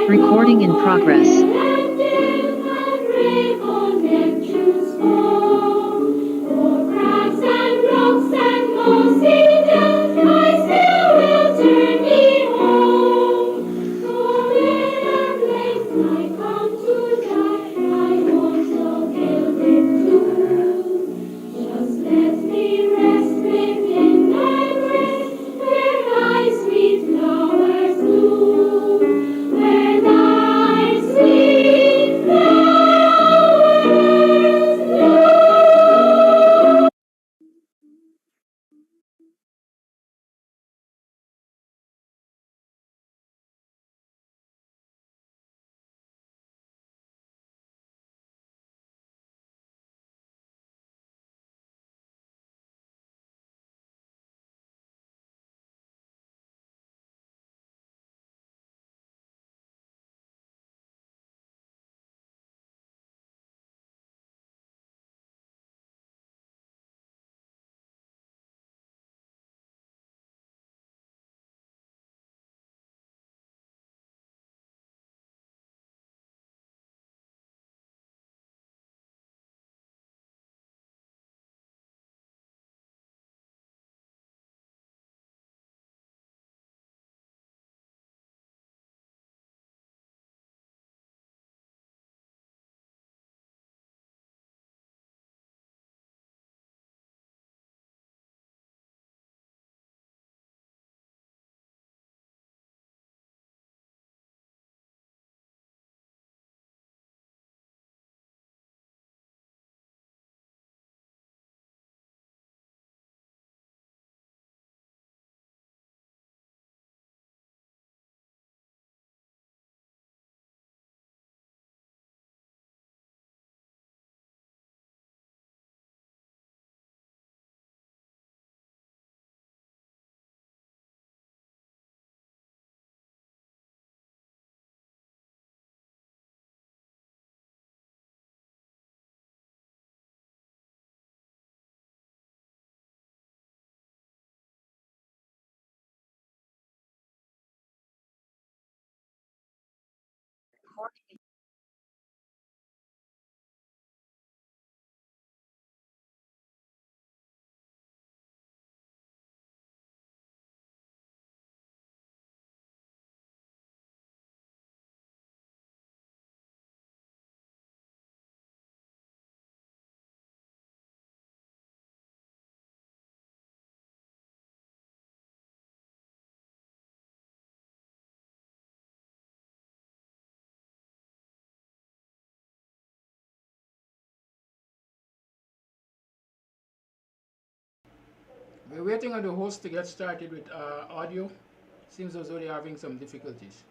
Recording in progress. We're waiting on the host to get started with audio. Seems as though they're having some difficulties.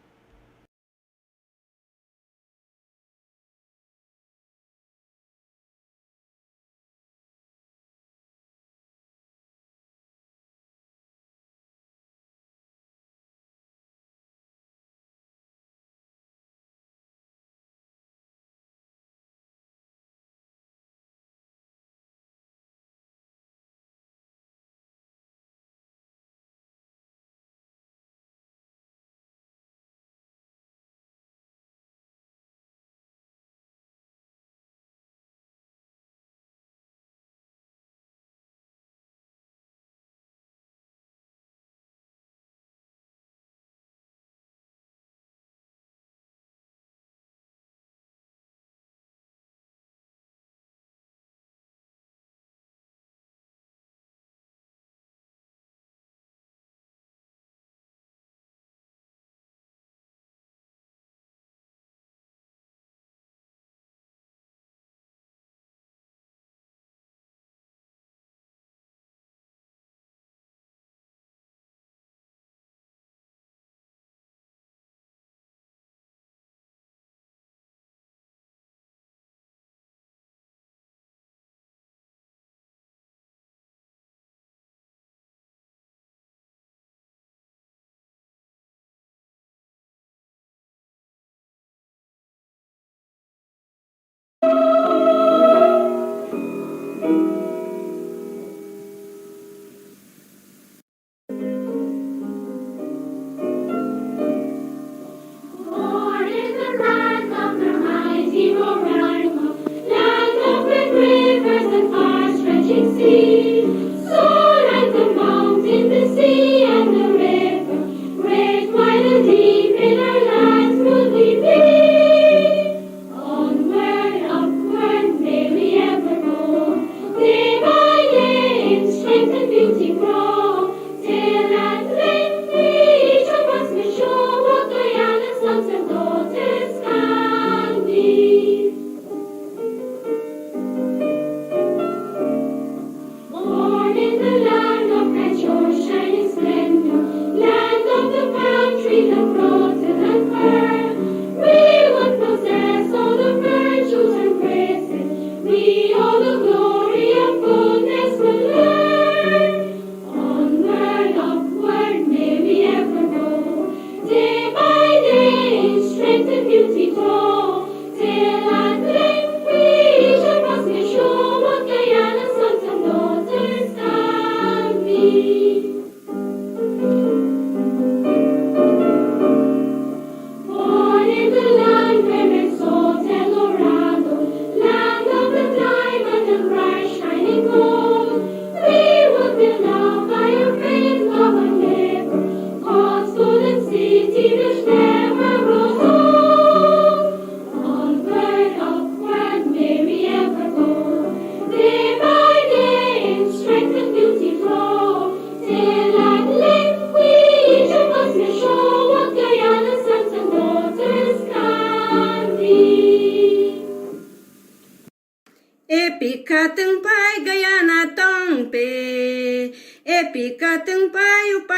Epikateng pai Guyana tong pe, epikateng pai upa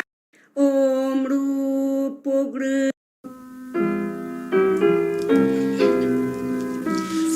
om rupogru.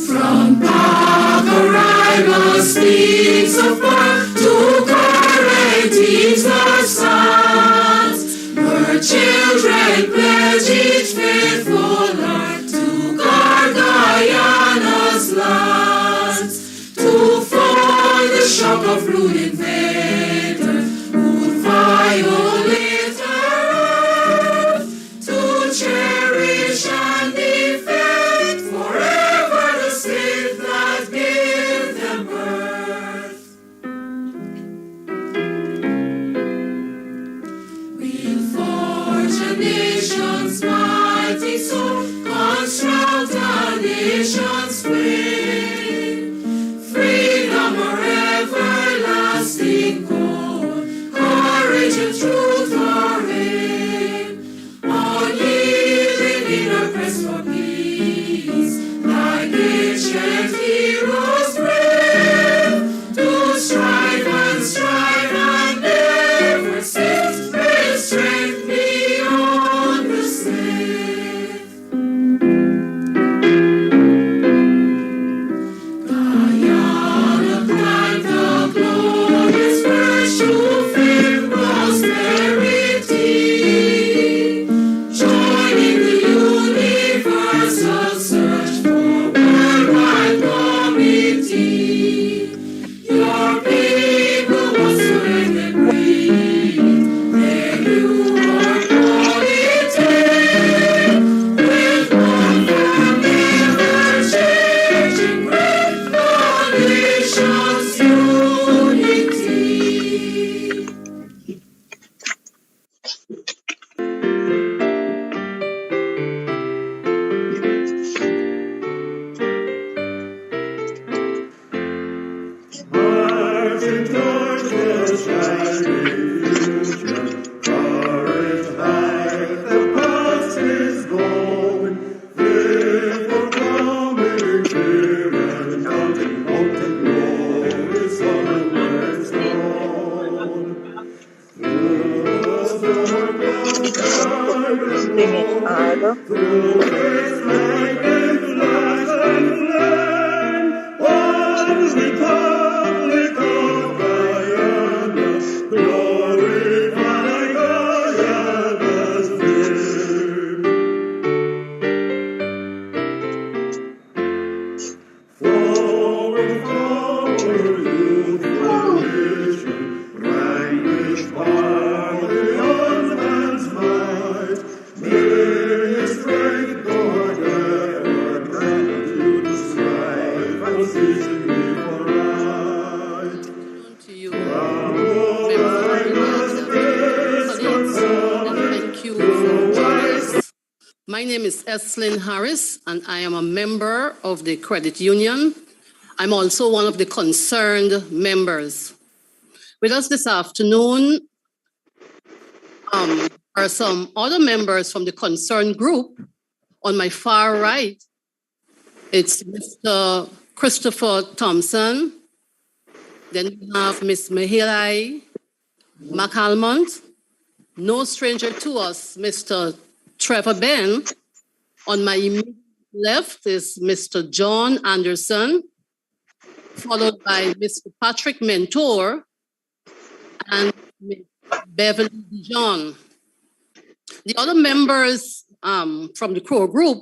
From Pagarima speaks of birth to Corinthians the sons, where children pledge each faithful heart to guard Guyana's lands, to foil the shock of rude invaders who'd violate our earth, to cherish and defend forever the state that gave them birth. We'll forge a nation's mighty soul, construct a nation's fame. Freedom our everlasting goal, courage and truth our aim. Unyielding in our quest for peace, like ancient heroes brave, to strive and never cease, with strength beyond the slave. Guyana climbed the glorious verge to fame, prosperity, joining the universal search for worldwide community. Your people whatsoever breathe, they knew our quality, with one firm, never changing, great nation's unity. Marching towards the shining future, courage high, the past is gone. Faithful coming clear and counting out the glory, sunward stone. Through the storm clouds dark and low, through waves like and flash and flame, one republic of Guyana, glorify Guyana's name. Forward, forward, youthful nation, vanquish Barbion's man's might. May strength God ever grant you to strive and seasonally for right. To you, From members of Guyana's the audience, thank you for joining us. My name is Eslyn Harris, and I am a member of the credit union. I'm also one of the concerned members. With us this afternoon are some other members from the concerned group. On my far right, it's Mr. Christopher Thompson. Then we have Ms. Mahilai McAlmont. No stranger to us, Mr. Trevor Benn. On my immediate left is Mr. John Anderson, followed by Mr. Patrick Mentor and Ms. Beverly Dijon. The other members from the core group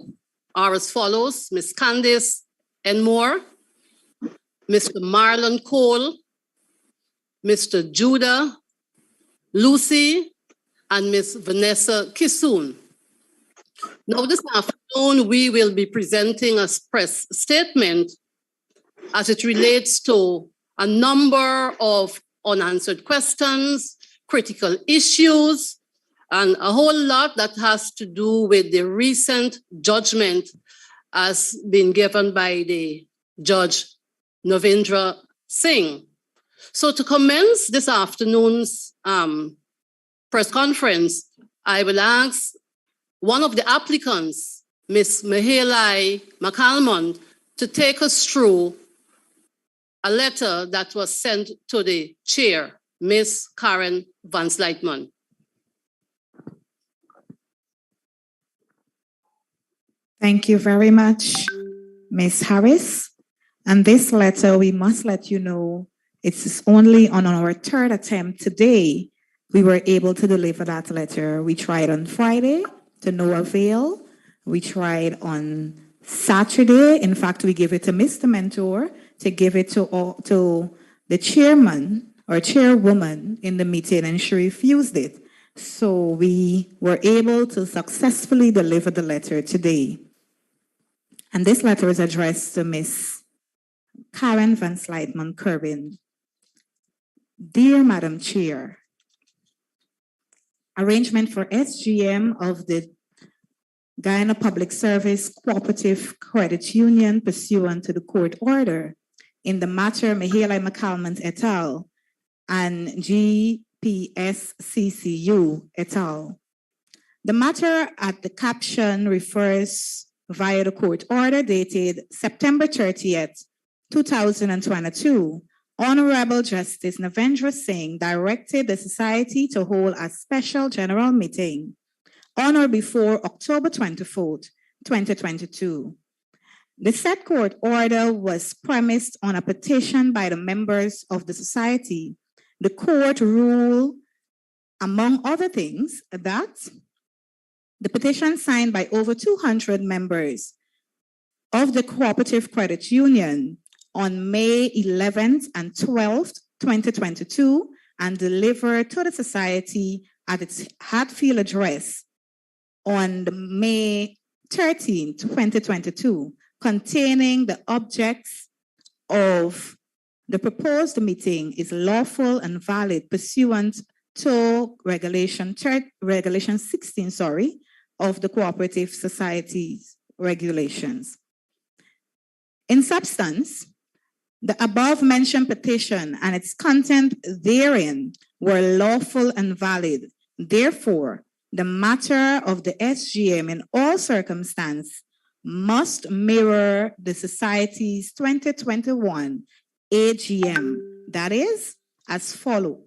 are as follows: Ms. Candice Enmore, Mr. Marlon Cole, Mr. Judah, Lucy, and Ms. Vanessa Kissoon. Now this afternoon, we will be presenting a press statement as it relates to a number of unanswered questions, critical issues, and a whole lot that has to do with the recent judgment has been given by the Judge Navendra Singh. So to commence this afternoon's press conference, I will ask one of the applicants, Ms. Mahalai McCalmont, to take us through a letter that was sent to the chair, Ms. Karen Van Slytman. Thank you very much, Ms. Harris. And this letter, we must let you know, it's only on our third attempt today we were able to deliver that letter. We tried on Friday to no avail. We tried on Saturday. In fact, we gave it to Mr. Mentor to give it to the chairman or chairwoman in the meeting, and she refused it. So we were able to successfully deliver the letter today. And this letter is addressed to Ms. Karen Van Slytman Kerbin. Dear Madam Chair, arrangement for SGM of the Guyana Public Service Cooperative Credit Union pursuant to the court order in the matter Mahalai McCalmont et al. And GPSCCU et al. The matter at the caption refers via the court order dated September 30th, 2022. Honorable Justice Navendra Singh directed the society to hold a special general meeting on or before October 24th, 2022. The said court order was premised on a petition by the members of the society. The court ruled, among other things, that the petition signed by over 200 members of the Cooperative Credit Union on May 11th and 12th, 2022, and delivered to the society at its Hatfield address on May 13th, 2022, containing the objects of the proposed meeting is lawful and valid pursuant to Regulation 16, of the Cooperative Societies Regulations. In substance, the above-mentioned petition and its content therein were lawful and valid. Therefore, the matter of the SGM in all circumstances must mirror the Society's 2021 AGM. That is, as follows.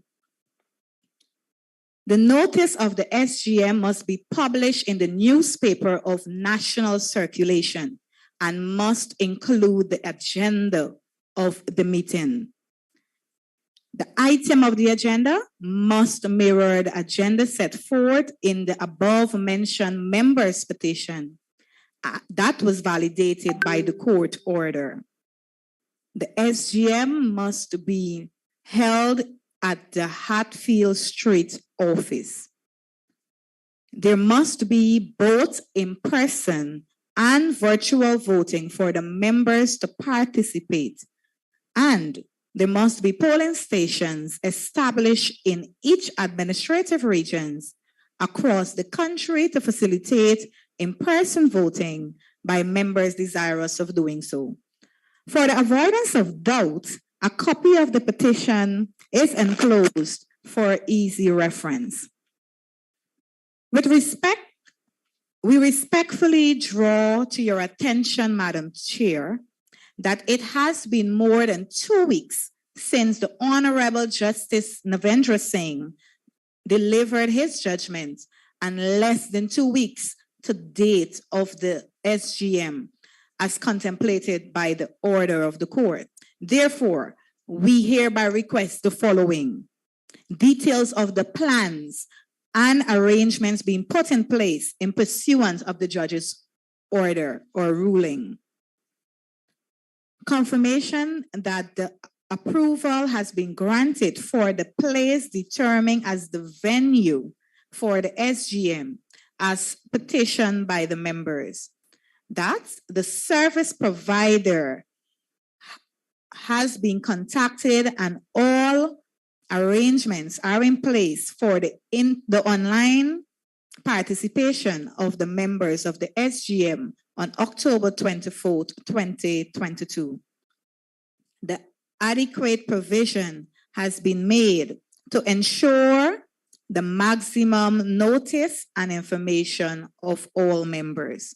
The notice of the SGM must be published in the newspaper of national circulation and must include the agenda of the meeting. The item of the agenda must mirror the agenda set forth in the above-mentioned members' petition. That was validated by the court order. The SGM must be held at the Hatfield Street office. There must be both in-person and virtual voting for the members to participate, and there must be polling stations established in each administrative regions across the country to facilitate in-person voting by members desirous of doing so. For the avoidance of doubt, a copy of the petition is enclosed for easy reference. With respect, we respectfully draw to your attention, Madam Chair, that it has been more than 2 weeks since the Honorable Justice Navendra Singh delivered his judgment, and less than 2 weeks to date of the SGM as contemplated by the order of the court. Therefore, we hereby request the following: details of the plans and arrangements being put in place in pursuance of the judge's order or ruling. Confirmation that the approval has been granted for the place determined as the venue for the SGM as petitioned by the members. That the service provider has been contacted and all arrangements are in place for the online participation of the members of the SGM on October 24th, 2022. The adequate provision has been made to ensure the maximum notice and information of all members.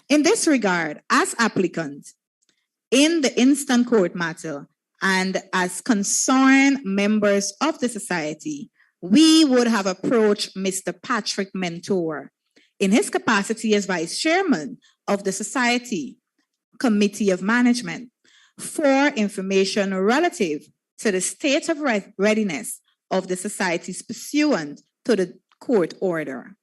In this regard, as applicant in the instant court matter and as concerned members of the society, we would have approached Mr. Patrick Mentor in his capacity as vice chairman of the Society Committee of Management for information relative to the state of readiness of the societies pursuant to the court order.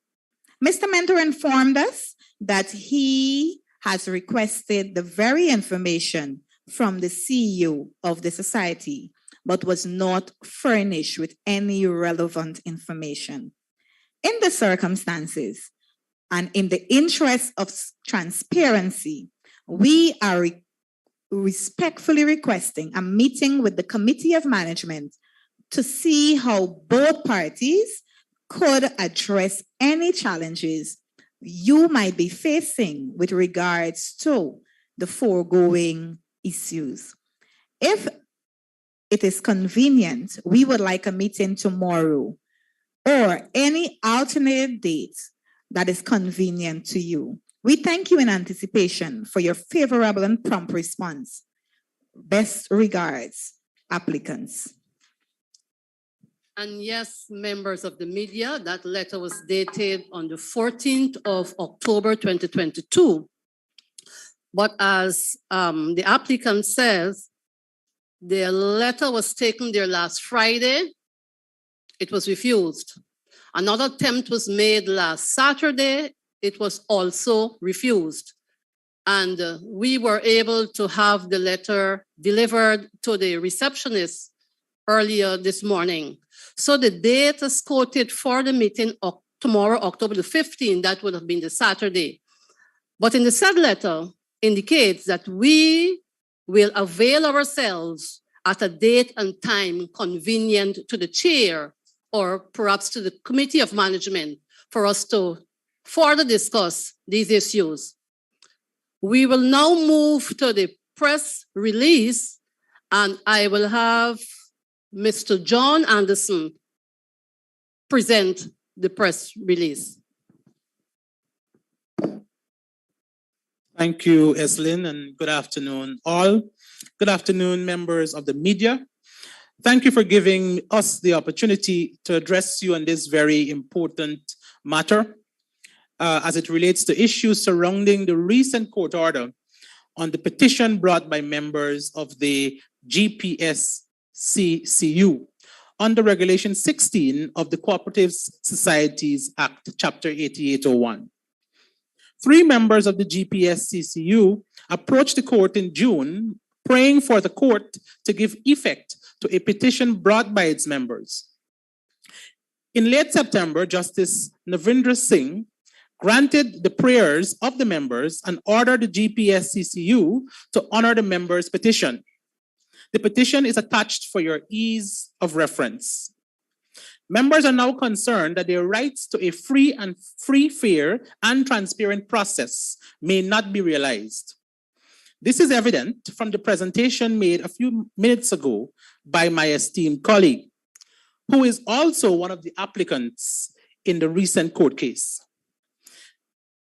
Mr. Mentor informed us that he has requested the very information from the CEO of the society, but was not furnished with any relevant information. In the circumstances and in the interest of transparency, we are respectfully requesting a meeting with the Committee of Management to see how both parties could address any challenges you might be facing with regards to the foregoing issues. If it is convenient, we would like a meeting tomorrow or any alternate date that is convenient to you. We thank you in anticipation for your favorable and prompt response. Best regards, applicants. And yes, members of the media, that letter was dated on the 14th of October 2022. But as the applicant says, the letter was taken there last Friday. It was refused. Another attempt was made last Saturday. It was also refused. And we were able to have the letter delivered to the receptionist earlier this morning. So the date is quoted for the meeting tomorrow, October the 15th, that would have been the Saturday. But in the said letter indicates that we will avail ourselves at a date and time convenient to the chair or perhaps to the Committee of Management for us to further discuss these issues. We will now move to the press release, and I will have Mr. John Anderson present the press release. Thank you, Eslyn, and good afternoon, all. Good afternoon, members of the media. Thank you for giving us the opportunity to address you on this very important matter as it relates to issues surrounding the recent court order on the petition brought by members of the GPSCCU under Regulation 16 of the Cooperative Societies Act, Chapter 8801. 3 members of the GPSCCU approached the court in June, praying for the court to give effect to a petition brought by its members. In late September, Justice Navindra Singh granted the prayers of the members and ordered the GPSCCU to honor the members' petition. The petition is attached for your ease of reference. Members are now concerned that their rights to a free, fair, and transparent process may not be realized. This is evident from the presentation made a few minutes ago by my esteemed colleague, who is also one of the applicants in the recent court case.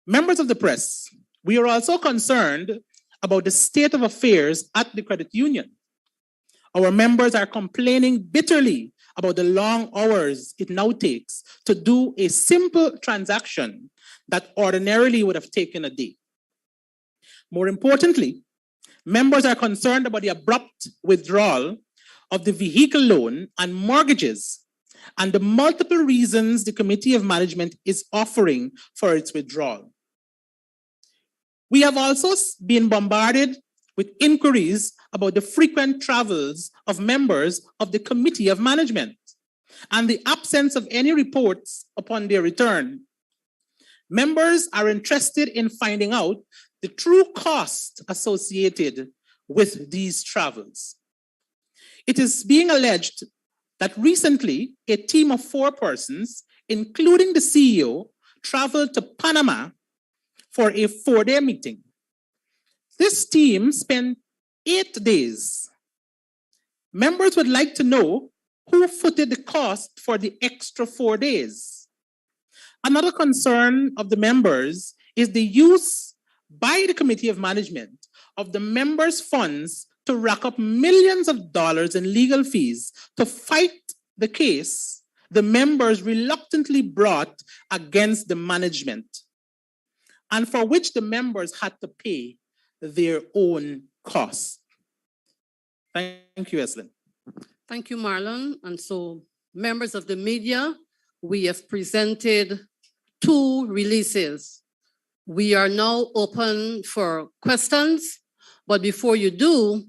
Members of the press, we are also concerned about the state of affairs at the credit union. Our members are complaining bitterly about the long hours it now takes to do a simple transaction that ordinarily would have taken a day. More importantly, members are concerned about the abrupt withdrawal of the vehicle loan and mortgages and the multiple reasons the Committee of Management is offering for its withdrawal. We have also been bombarded with inquiries about the frequent travels of members of the Committee of Management and the absence of any reports upon their return. Members are interested in finding out the true cost associated with these travels. It is being alleged that recently a team of 4 persons, including the CEO, traveled to Panama for a 4-day meeting. This team spent 8 days. Members would like to know who footed the cost for the extra 4 days. Another concern of the members is the use by the Committee of Management of the members' funds to rack up millions of dollars in legal fees to fight the case the members reluctantly brought against the management, and for which the members had to pay their own costs. Thank you, Eslyn. Thank you, Marlon. And so, members of the media, we have presented 2 releases. We are now open for questions, but before you do,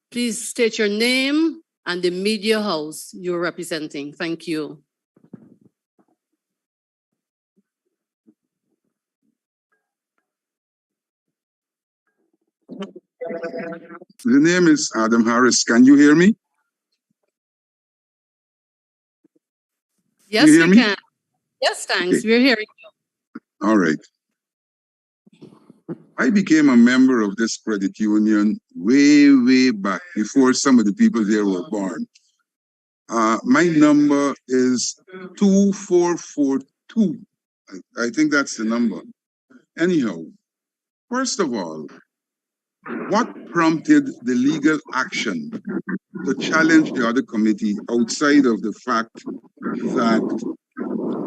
please state your name and the media house you're representing. Thank you. The name is Adam Harris. Can you hear me? Yes, you hear we me? can. Yes, thanks. Okay. We're hearing you. All right. I became a member of this credit union way back before some of the people there were born. My number is 2442. I think that's the number. Anyhow, first of all, what prompted the legal action to challenge the other committee outside of the fact that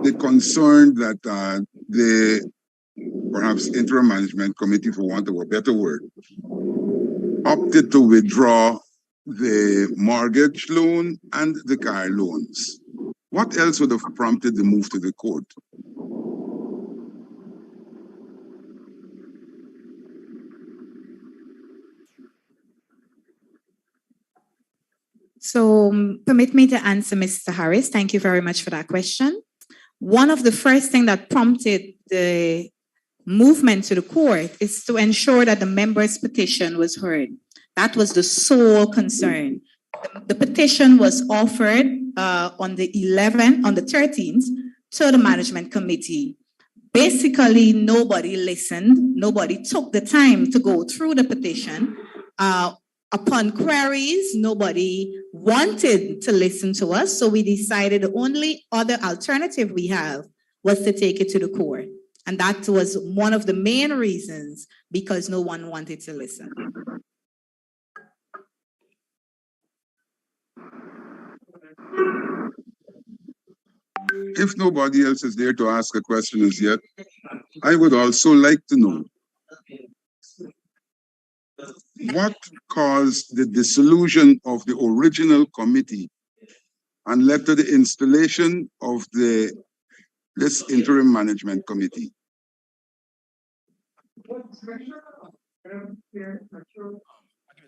the concern that the perhaps interim management committee, for want of a better word, opted to withdraw the mortgage loan and the car loans? What else would have prompted the move to the court? So permit me to answer Mr. Harris. Thank you very much for that question. One of the first things that prompted the movement to the court is to ensure that the members' petition was heard. That was the sole concern. The petition was offered on the 13th to the management committee. Basically, nobody listened. Nobody took the time to go through the petition. Upon queries, nobody wanted to listen to us. So we decided the only other alternative we have was to take it to the court. And that was one of the main reasons, because no one wanted to listen. If nobody else is there to ask a question as yet, I would also like to know what caused the dissolution of the original committee and led to the installation of this interim management committee?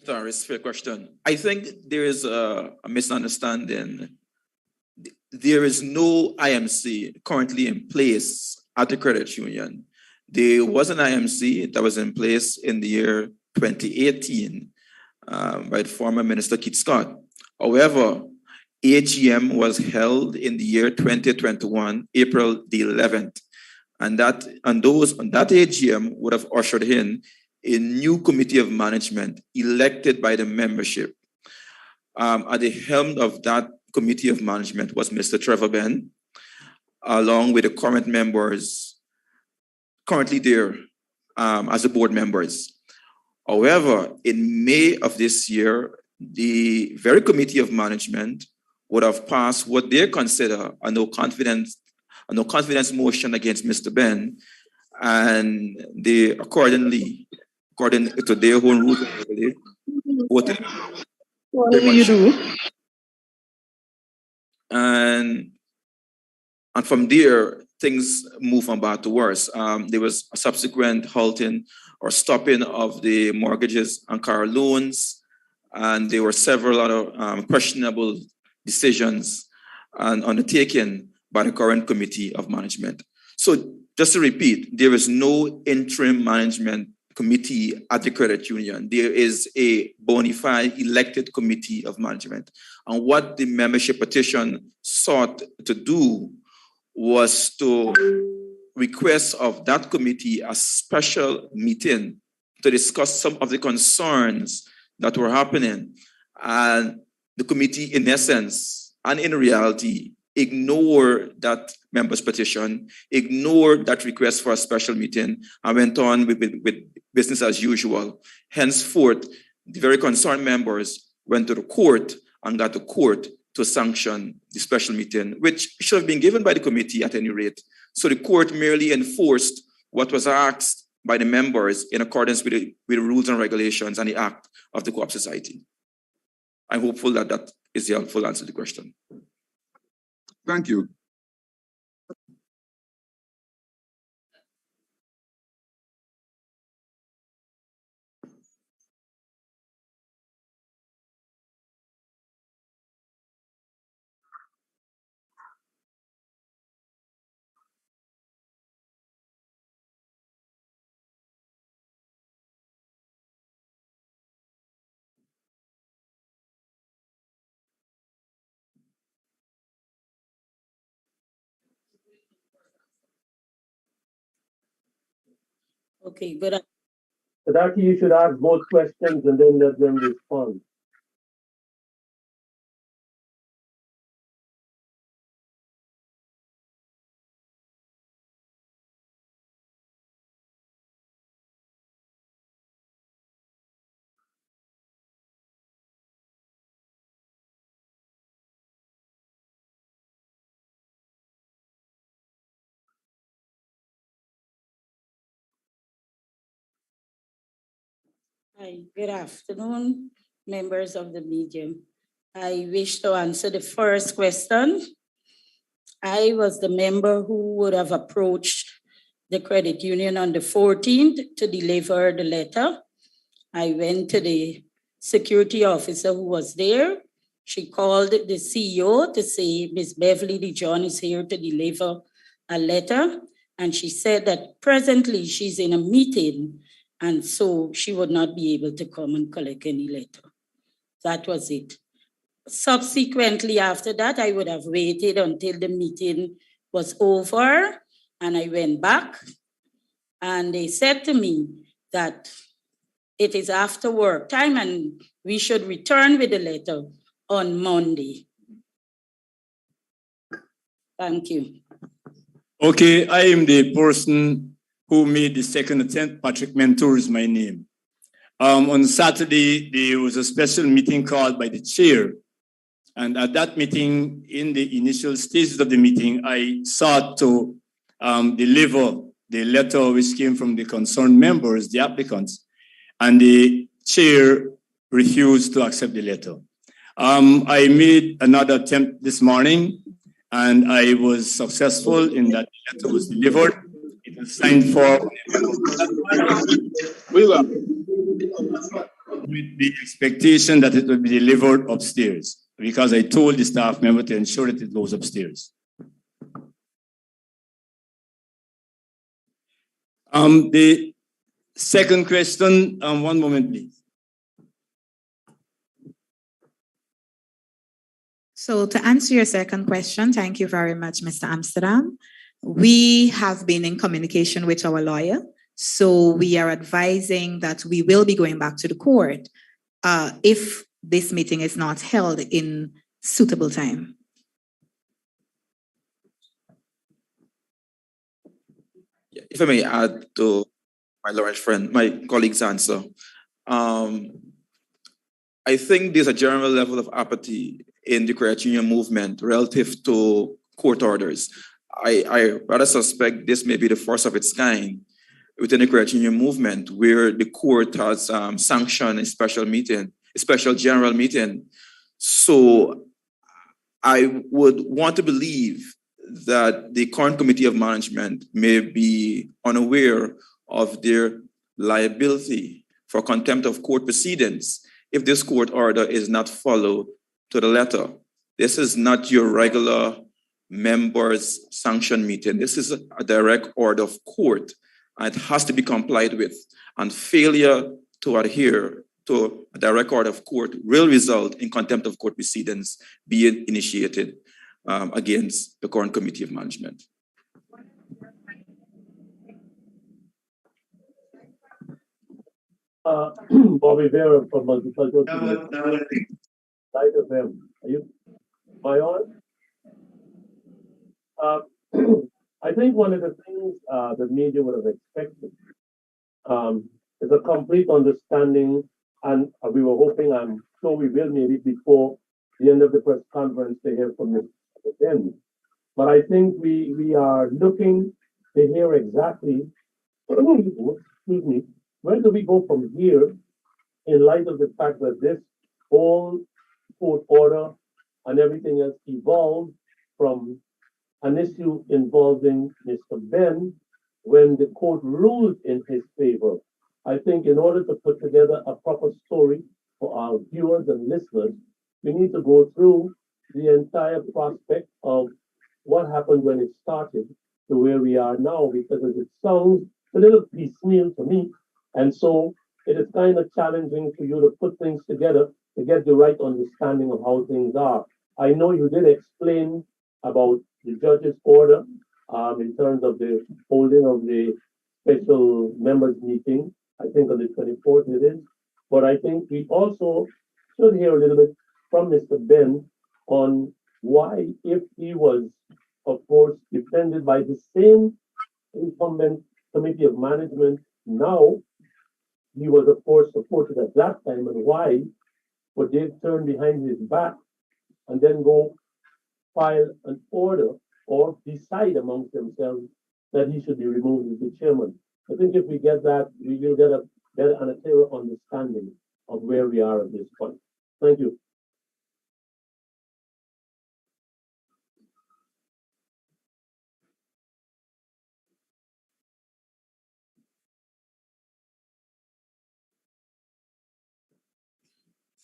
Sorry, fair question. I think there is a misunderstanding. There is no IMC currently in place at the credit union. There was an IMC that was in place in the year 2018 by the former Minister Keith Scott. However, AGM was held in the year 2021, April the 11th. And that AGM would have ushered in a new committee of management elected by the membership. At the helm of that committee of management was Mr. Trevor Benn, along with the current members currently there as the board members. However, in May of this year, the very committee of management would have passed what they consider a no confidence motion against Mr. Benn, and they according to their own rules, voted. What do you do? And from there, things move from bad to worse. There was a subsequent halting or stopping of the mortgages and car loans, and there were several other questionable decisions and undertaken by the current committee of management. So just to repeat, there is no interim management committee at the credit union. There is a bona fide elected committee of management. And what the membership petition sought to do was to request of that committee a special meeting to discuss some of the concerns that were happening. And the committee, in essence, and in reality, ignored that member's petition, ignored that request for a special meeting, and went on with business as usual. Henceforth, the very concerned members went to the court and got the court to sanction the special meeting, which should have been given by the committee at any rate. So the court merely enforced what was asked by the members in accordance with the rules and regulations and the act of the Co-op Society. I'm hopeful that that is the helpful answer to the question. Thank you. Okay, good. So that you should ask both questions and then let them respond. Hi, good afternoon, members of the media. I wish to answer the first question. I was the member who would have approached the credit union on the 14th to deliver the letter. I went to the security officer who was there. She called the CEO to say, Ms. Beverly DION is here to deliver a letter. And she said that presently she's in a meeting, and so she would not be able to come and collect any letter. That was it. Subsequently, after that, I would have waited until the meeting was over, and I went back, and they said to me that it is after work time, and we should return with the letter on Monday. Thank you. Okay, I am the person who made the second attempt. Patrick Mentor is my name. On Saturday, there was a special meeting called by the chair. And at that meeting, in the initial stages of the meeting, I sought to deliver the letter which came from the concerned members, the applicants, and the chair refused to accept the letter. I made another attempt this morning, and I was successful in that the letter was delivered. It was signed for with the expectation that it would be delivered upstairs, because I told the staff member to ensure that it goes upstairs. The second question, one moment, please. So to answer your second question, thank you very much, Mr. Amsterdam. We have been in communication with our lawyer. So we are advising that we will be going back to the court if this meeting is not held in suitable time. If I may add to my learned friend, my colleague's answer, I think there's a general level of apathy in the credit union movement relative to court orders. I rather suspect this may be the first of its kind within the credit union movement, where the court has sanctioned a special meeting, a special general meeting. So I would want to believe that the current committee of management may be unaware of their liability for contempt of court proceedings if this court order is not followed to the letter. This is not your regular members' sanction meeting. This is a direct order of court, and it has to be complied with. And failure to adhere to a direct order of court will result in contempt of court proceedings being initiated against the current committee of management. Bobby Vera from Multicultural Community. Light of him. Are you? Am I on? Uh, I think one of the things the media would have expected is a complete understanding, and we were hoping, I'm sure we will maybe before the end of the press conference to hear from Mr. Benn. But I think we are looking to hear exactly, excuse me, where do we go from here in light of the fact that this whole court order and everything else evolved from an issue involving Mr. Benn when the court ruled in his favor. I think in order to put together a proper story for our viewers and listeners, we need to go through the entire prospect of what happened when it started to where we are now, because as it sounds a little piecemeal to me. And so it is kind of challenging for you to put things together to get the right understanding of how things are. I know you did explain about the judge's order in terms of the holding of the special members meeting, I think on the 24th it is. But I think we also should hear a little bit from Mr. Benn on why, if he was, of course, defended by the same incumbent committee of management now, he was, of course, supported at that time, and why would they turn behind his back and then go file an order or decide amongst themselves that he should be removed as the chairman. I think if we get that, we will get a better and a clearer understanding of where we are at this point. Thank you.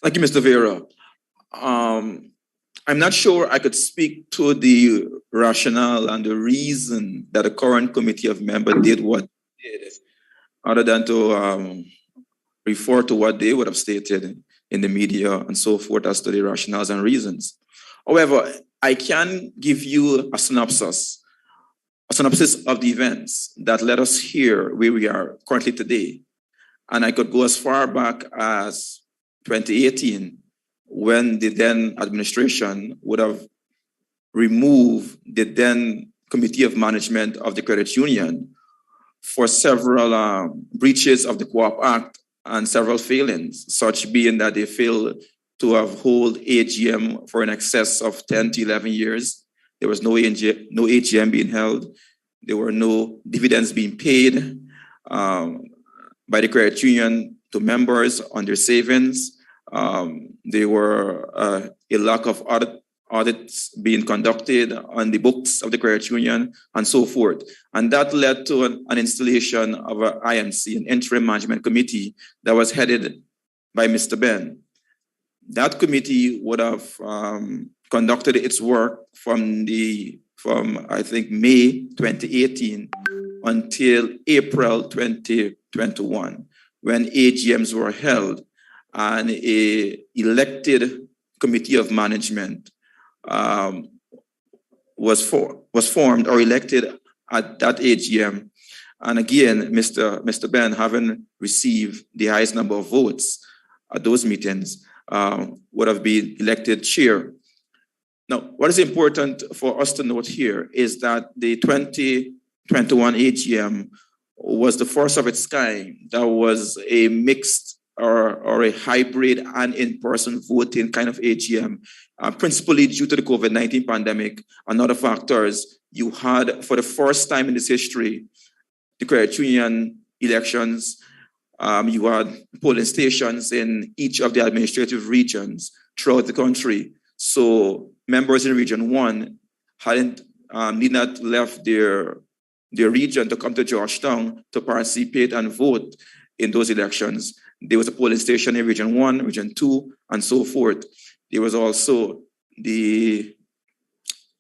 Thank you, Mr. Vera. I'm not sure I could speak to the rationale and the reason that the current committee of members did what they did, other than to refer to what they would have stated in the media and so forth as to the rationales and reasons. However, I can give you a synopsis of the events that led us here where we are currently today. And I could go as far back as 2018, when the then administration would have removed the then committee of management of the credit union for several breaches of the Co-op Act and several failings, such being that they failed to have hold AGM for in excess of 10 to 11 years. There was no AGM being held. There were no dividends being paid by the credit union to members on their savings. There were a lack of audits being conducted on the books of the credit union and so forth. And that led to an installation of an IMC, an interim management committee that was headed by Mr. Benn. That committee would have conducted its work from I think May 2018 until April 2021, when AGMs were held and a elected committee of management was formed or elected at that AGM. And again, Mr. Benn, having received the highest number of votes at those meetings, would have been elected chair. Now, what is important for us to note here is that the 2021 AGM was the first of its kind that was a mixed or a hybrid and in-person voting kind of AGM, principally due to the COVID-19 pandemic and other factors. You had, for the first time in this history, the credit union elections. You had polling stations in each of the administrative regions throughout the country. So members in Region 1 need not left their region to come to Georgetown to participate and vote in those elections. There was a polling station in Region 1, Region 2, and so forth. There was also the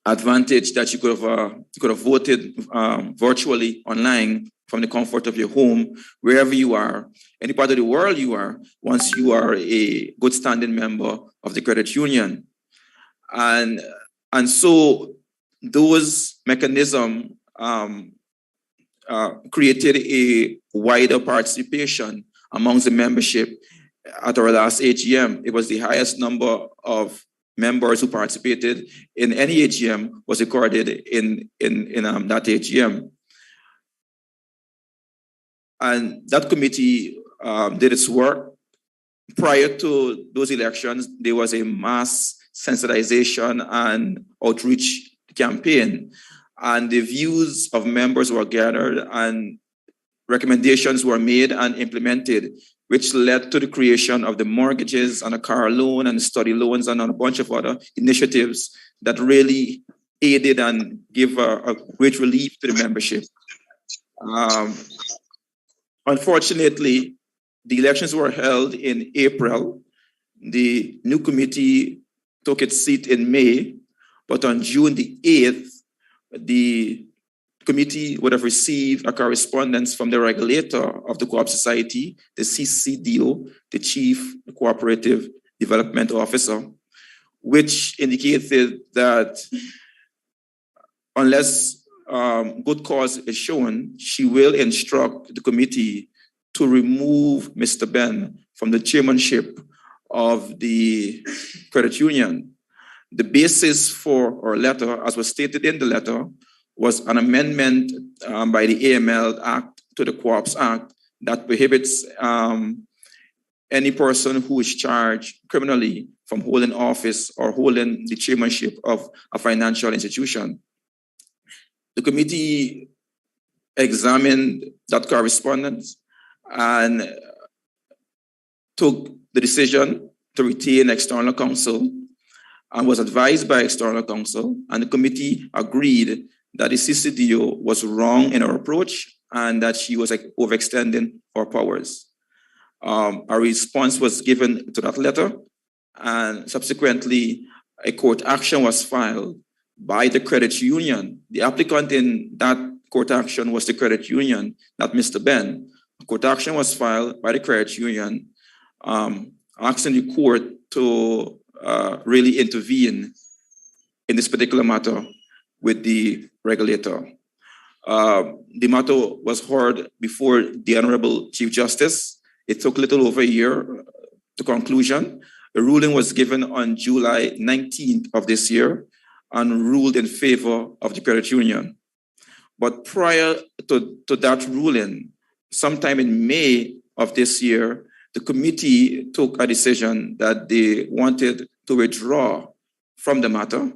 advantage that you could have voted virtually online from the comfort of your home, wherever you are, any part of the world you are, once you are a good standing member of the credit union. And so those mechanisms created a wider participation amongst the membership at our last AGM. It was the highest number of members who participated in any AGM was recorded in that AGM. And that committee did its work. Prior to those elections, there was a mass sensitization and outreach campaign, and the views of members were gathered and recommendations were made and implemented, which led to the creation of the mortgages and a car loan and study loans and a bunch of other initiatives that really aided and gave a great relief to the membership. Unfortunately, the elections were held in April. The new committee took its seat in May, but on June the 8th, the committee would have received a correspondence from the regulator of the Co-op Society, the CCDO, the Chief Cooperative Development Officer, which indicated that unless good cause is shown, she will instruct the committee to remove Mr. Benn from the chairmanship of the credit union. The basis for our letter, as was stated in the letter, was an amendment by the AML Act to the Co-ops Act that prohibits any person who is charged criminally from holding office or holding the chairmanship of a financial institution. The committee examined that correspondence and took the decision to retain external counsel and was advised by external counsel, and the committee agreed that the CCDO was wrong in her approach and that she was overextending her powers. A response was given to that letter, and subsequently a court action was filed by the credit union. The applicant in that court action was the credit union, not Mr. Benn. A court action was filed by the credit union, asking the court to really intervene in this particular matter with the regulator. The matter was heard before the Honorable Chief Justice. It took a little over a year to conclusion. The ruling was given on July 19th of this year and ruled in favor of the credit union. But prior to that ruling, sometime in May of this year, the committee took a decision that they wanted to withdraw from the matter.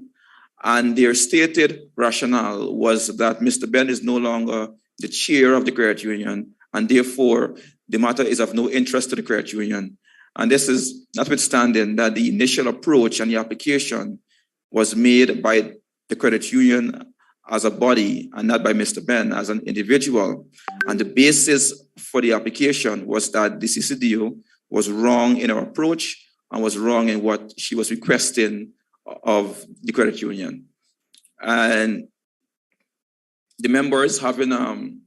And their stated rationale was that Mr. Benn is no longer the chair of the credit union, and therefore the matter is of no interest to the credit union. And this is notwithstanding that the initial approach and the application was made by the credit union as a body and not by Mr. Benn as an individual. And the basis for the application was that the CCDO was wrong in her approach and was wrong in what she was requesting of the credit union. And the members having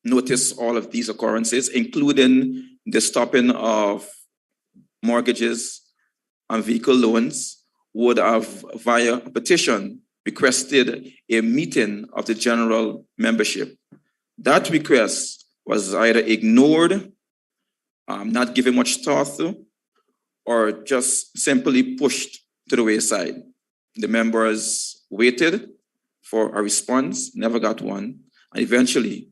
noticed all of these occurrences, including the stopping of mortgages and vehicle loans, would have, via a petition, requested a meeting of the general membership. That request was either ignored, not given much thought to, or just simply pushed to the wayside. The members waited for a response, never got one, and eventually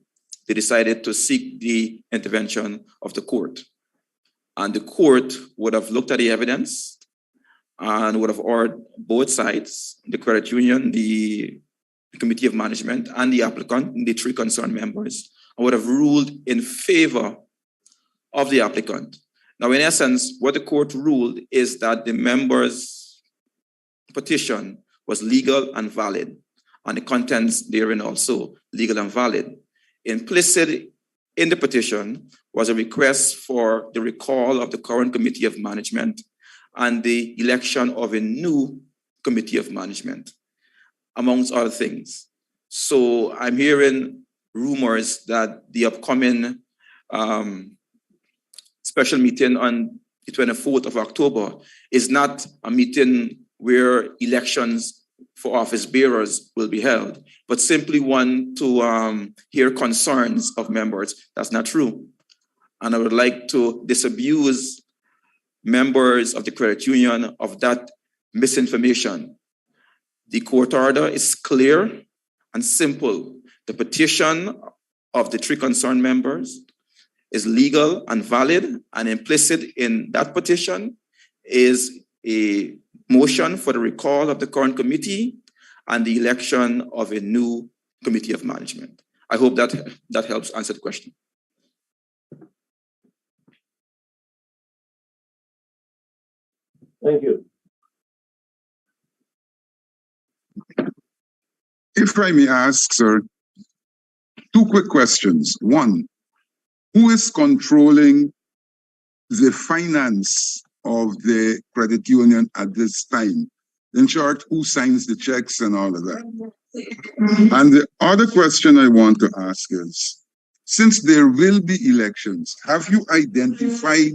they decided to seek the intervention of the court. And the court would have looked at the evidence and would have ordered both sides, the credit union, the committee of management, and the applicant, the three concerned members, and would have ruled in favor of the applicant. Now, in essence, what the court ruled is that the members' petition was legal and valid, and the contents therein also legal and valid. Implicit in the petition was a request for the recall of the current committee of management and the election of a new committee of management, amongst other things. So I'm hearing rumors that the upcoming special meeting on the 24th of October is not a meeting where elections for office bearers will be held, but simply one to hear concerns of members. That's not true. and I would like to disabuse members of the credit union of that misinformation. The court order is clear and simple. The petition of the three concerned members is legal and valid, and implicit in that petition is a motion for the recall of the current committee and the election of a new committee of management. I hope that helps answer the question. Thank you. If I may ask, sir, two quick questions. One, who is controlling the finance of the credit union at this time? In short, who signs the checks and all of that? And the other question I want to ask is, since there will be elections, have you identified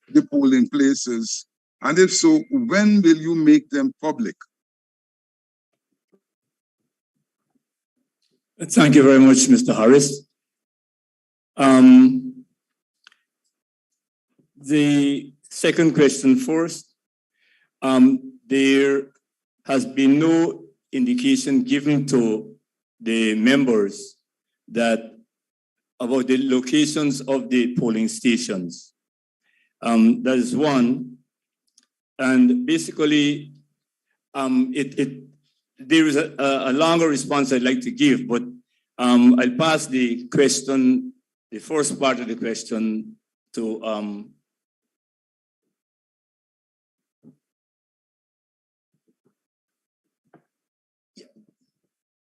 the polling places? And if so, when will you make them public? Thank you very much, Mr. Harris. The second question first. There has been no indication given to the members that about the locations of the polling stations. That is one. And basically, there is a longer response I'd like to give, but I'll pass the question, the first part of the question to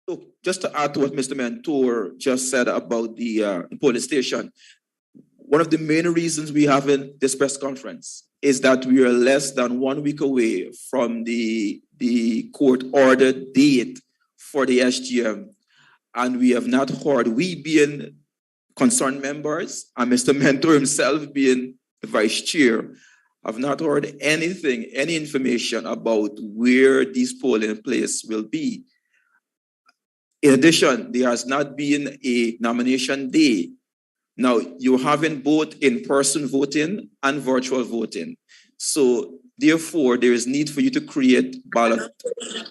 So just to add to what Mr. Mentor just said about the polling station, one of the main reasons we have in this press conference is that we are less than 1 week away from the court-ordered date for the SGM. And we have not heard, we being concerned members, and Mr. Mentor himself being the vice chair, have not heard anything, any information about where these polling places will be. In addition, there has not been a nomination day. Now, you're having both in-person voting and virtual voting. So, therefore, there is need for you to create ballot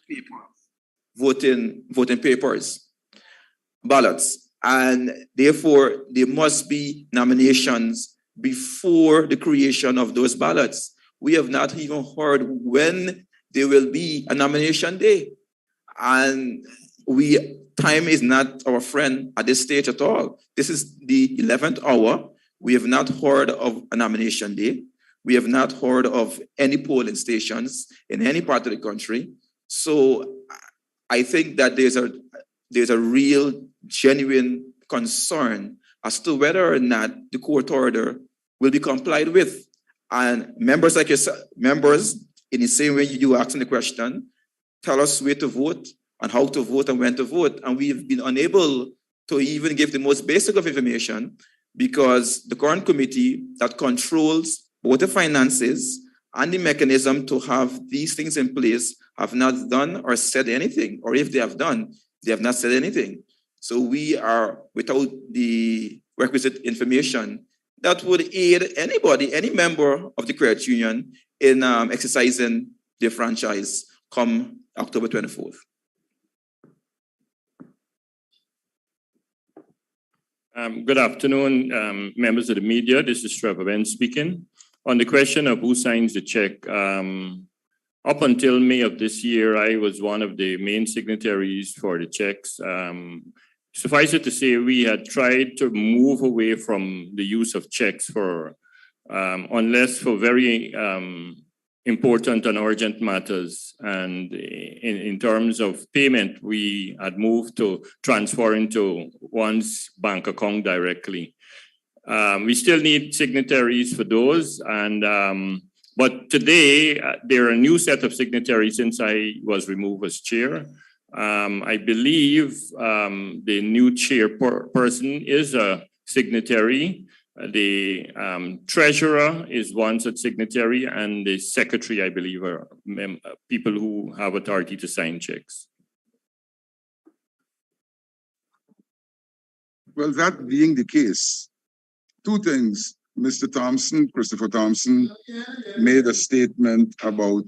paper, voting papers, ballots. And therefore, there must be nominations before the creation of those ballots. We have not even heard when there will be a nomination day. And time is not our friend at this stage at all. This is the 11th hour. We have not heard of a nomination day. We have not heard of any polling stations in any part of the country. So I think that there's a real, genuine concern as to whether or not the court order will be complied with. And members like yourself, members, in the same way you asking the question, tell us where to vote and how to vote and when to vote. And we've been unable to even give the most basic of information because the current committee that controls both the finances and the mechanism to have these things in place have not done or said anything. Or if they have done, they have not said anything. So we are without the requisite information that would aid anybody, any member of the credit union in exercising their franchise come October 24th. Good afternoon, members of the media. This is Trevor Benn speaking. On the question of who signs the check, up until May of this year, I was one of the main signatories for the checks. Suffice it to say, we had tried to move away from the use of checks for, unless for very important and urgent matters. And in terms of payment, we had moved to transfer into one's bank account directly. We still need signatories for those. And but today, there are a new set of signatories since I was removed as chair. I believe the new chairperson is a signatory. The treasurer is one such signatory, and the secretary, I believe, are people who have authority to sign checks. Well, that being the case, two things. Mr. Thompson, Christopher Thompson, made a statement about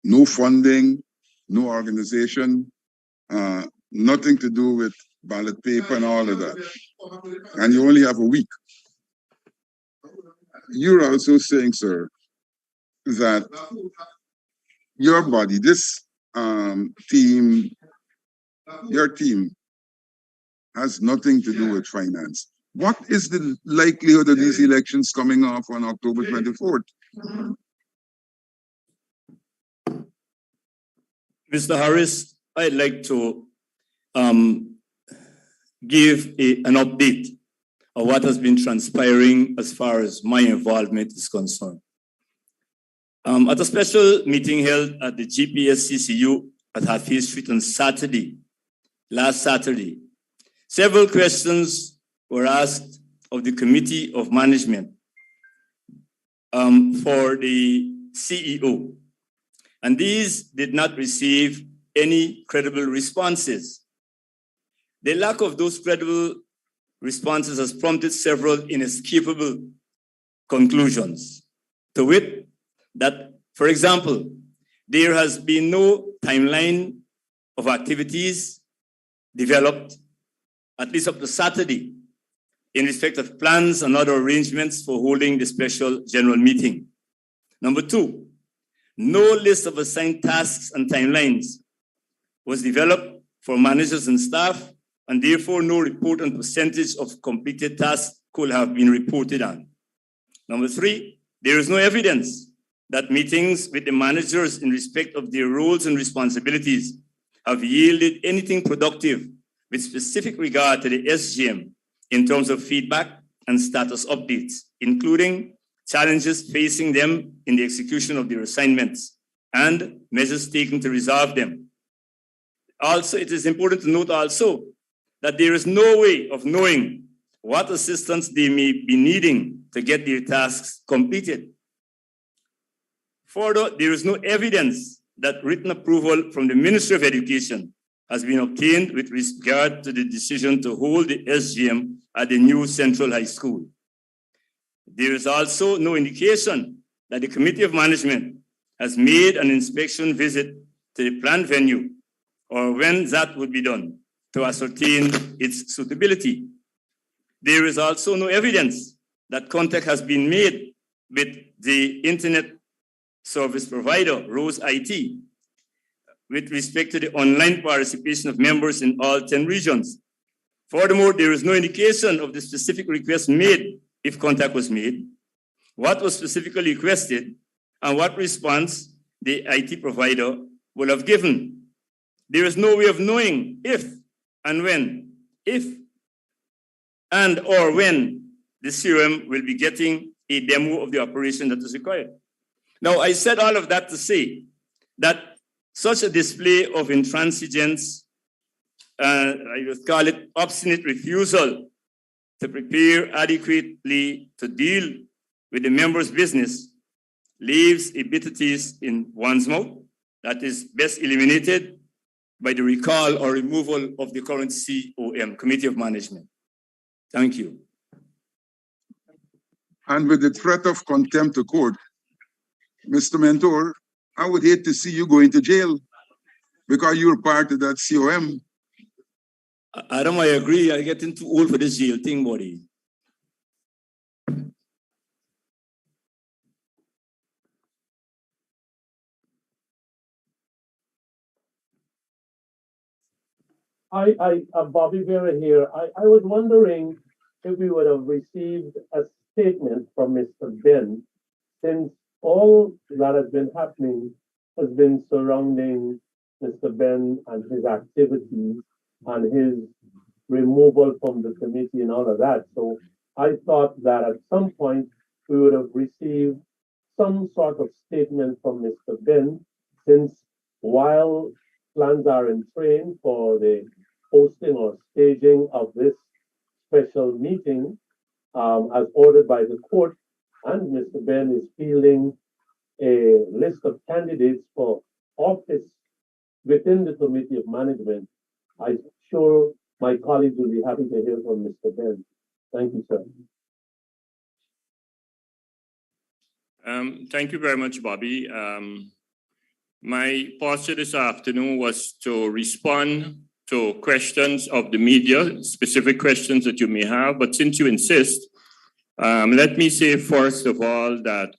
no funding, no organization, nothing to do with ballot paper and all of that. And you only have a week. You're also saying, sir, that your body, this team, your team, has nothing to do with finance. What is the likelihood of these elections coming off on October 24th? Mr. Harris, I'd like to give an update of what has been transpiring as far as my involvement is concerned. At a special meeting held at the GPSCCU at Hafiz Street on last Saturday, several questions were asked of the Committee of Management for the CEO, and these did not receive any credible responses. The lack of those credible responses has prompted several inescapable conclusions, to wit, that, for example, there has been no timeline of activities developed, at least up to Saturday, in respect of plans and other arrangements for holding the special general meeting. Number two, no list of assigned tasks and timelines was developed for managers and staff, and therefore no report on percentage of completed tasks could have been reported on. Number three, there is no evidence that meetings with the managers in respect of their roles and responsibilities have yielded anything productive with specific regard to the SGM in terms of feedback and status updates, including challenges facing them in the execution of their assignments and measures taken to resolve them. Also, it is important to note also that there is no way of knowing what assistance they may be needing to get their tasks completed. Further, there is no evidence that written approval from the Ministry of Education has been obtained with regard to the decision to hold the SGM at the new Central High School. There is also no indication that the Committee of Management has made an inspection visit to the planned venue or when that would be done to ascertain its suitability. There is also no evidence that contact has been made with the internet service provider, Rose IT, with respect to the online participation of members in all 10 regions. Furthermore, there is no indication of the specific request made, if contact was made, what was specifically requested, and what response the IT provider will have given. There is no way of knowing if and when, or when the CRM will be getting a demo of the operation that is required. Now, I said all of that to say that such a display of intransigence, I would call it obstinate refusal to prepare adequately to deal with the member's business, leaves a bitter taste in one's mouth that is best eliminated by the recall or removal of the current COM, Committee of Management. Thank you. And with the threat of contempt of court, Mr. Mentor, I would hate to see you go into jail because you were part of that COM. Adam, I agree. I'm getting too old for this jail thing, buddy. Bobby Vera here. I was wondering if we would have received a statement from Mr. Benn, since all that has been happening has been surrounding Mr. Benn and his activities and his removal from the committee and all of that. So I thought that at some point we would have received some sort of statement from Mr. Benn, since while plans are in train for the hosting or staging of this special meeting, as ordered by the court, and Mr. Benn is fielding a list of candidates for office within the Committee of Management. I'm sure my colleagues will be happy to hear from Mr. Benn. Thank you, sir. Thank you very much, Bobby. My posture this afternoon was to respond to questions of the media, specific questions that you may have. But since you insist, let me say first of all that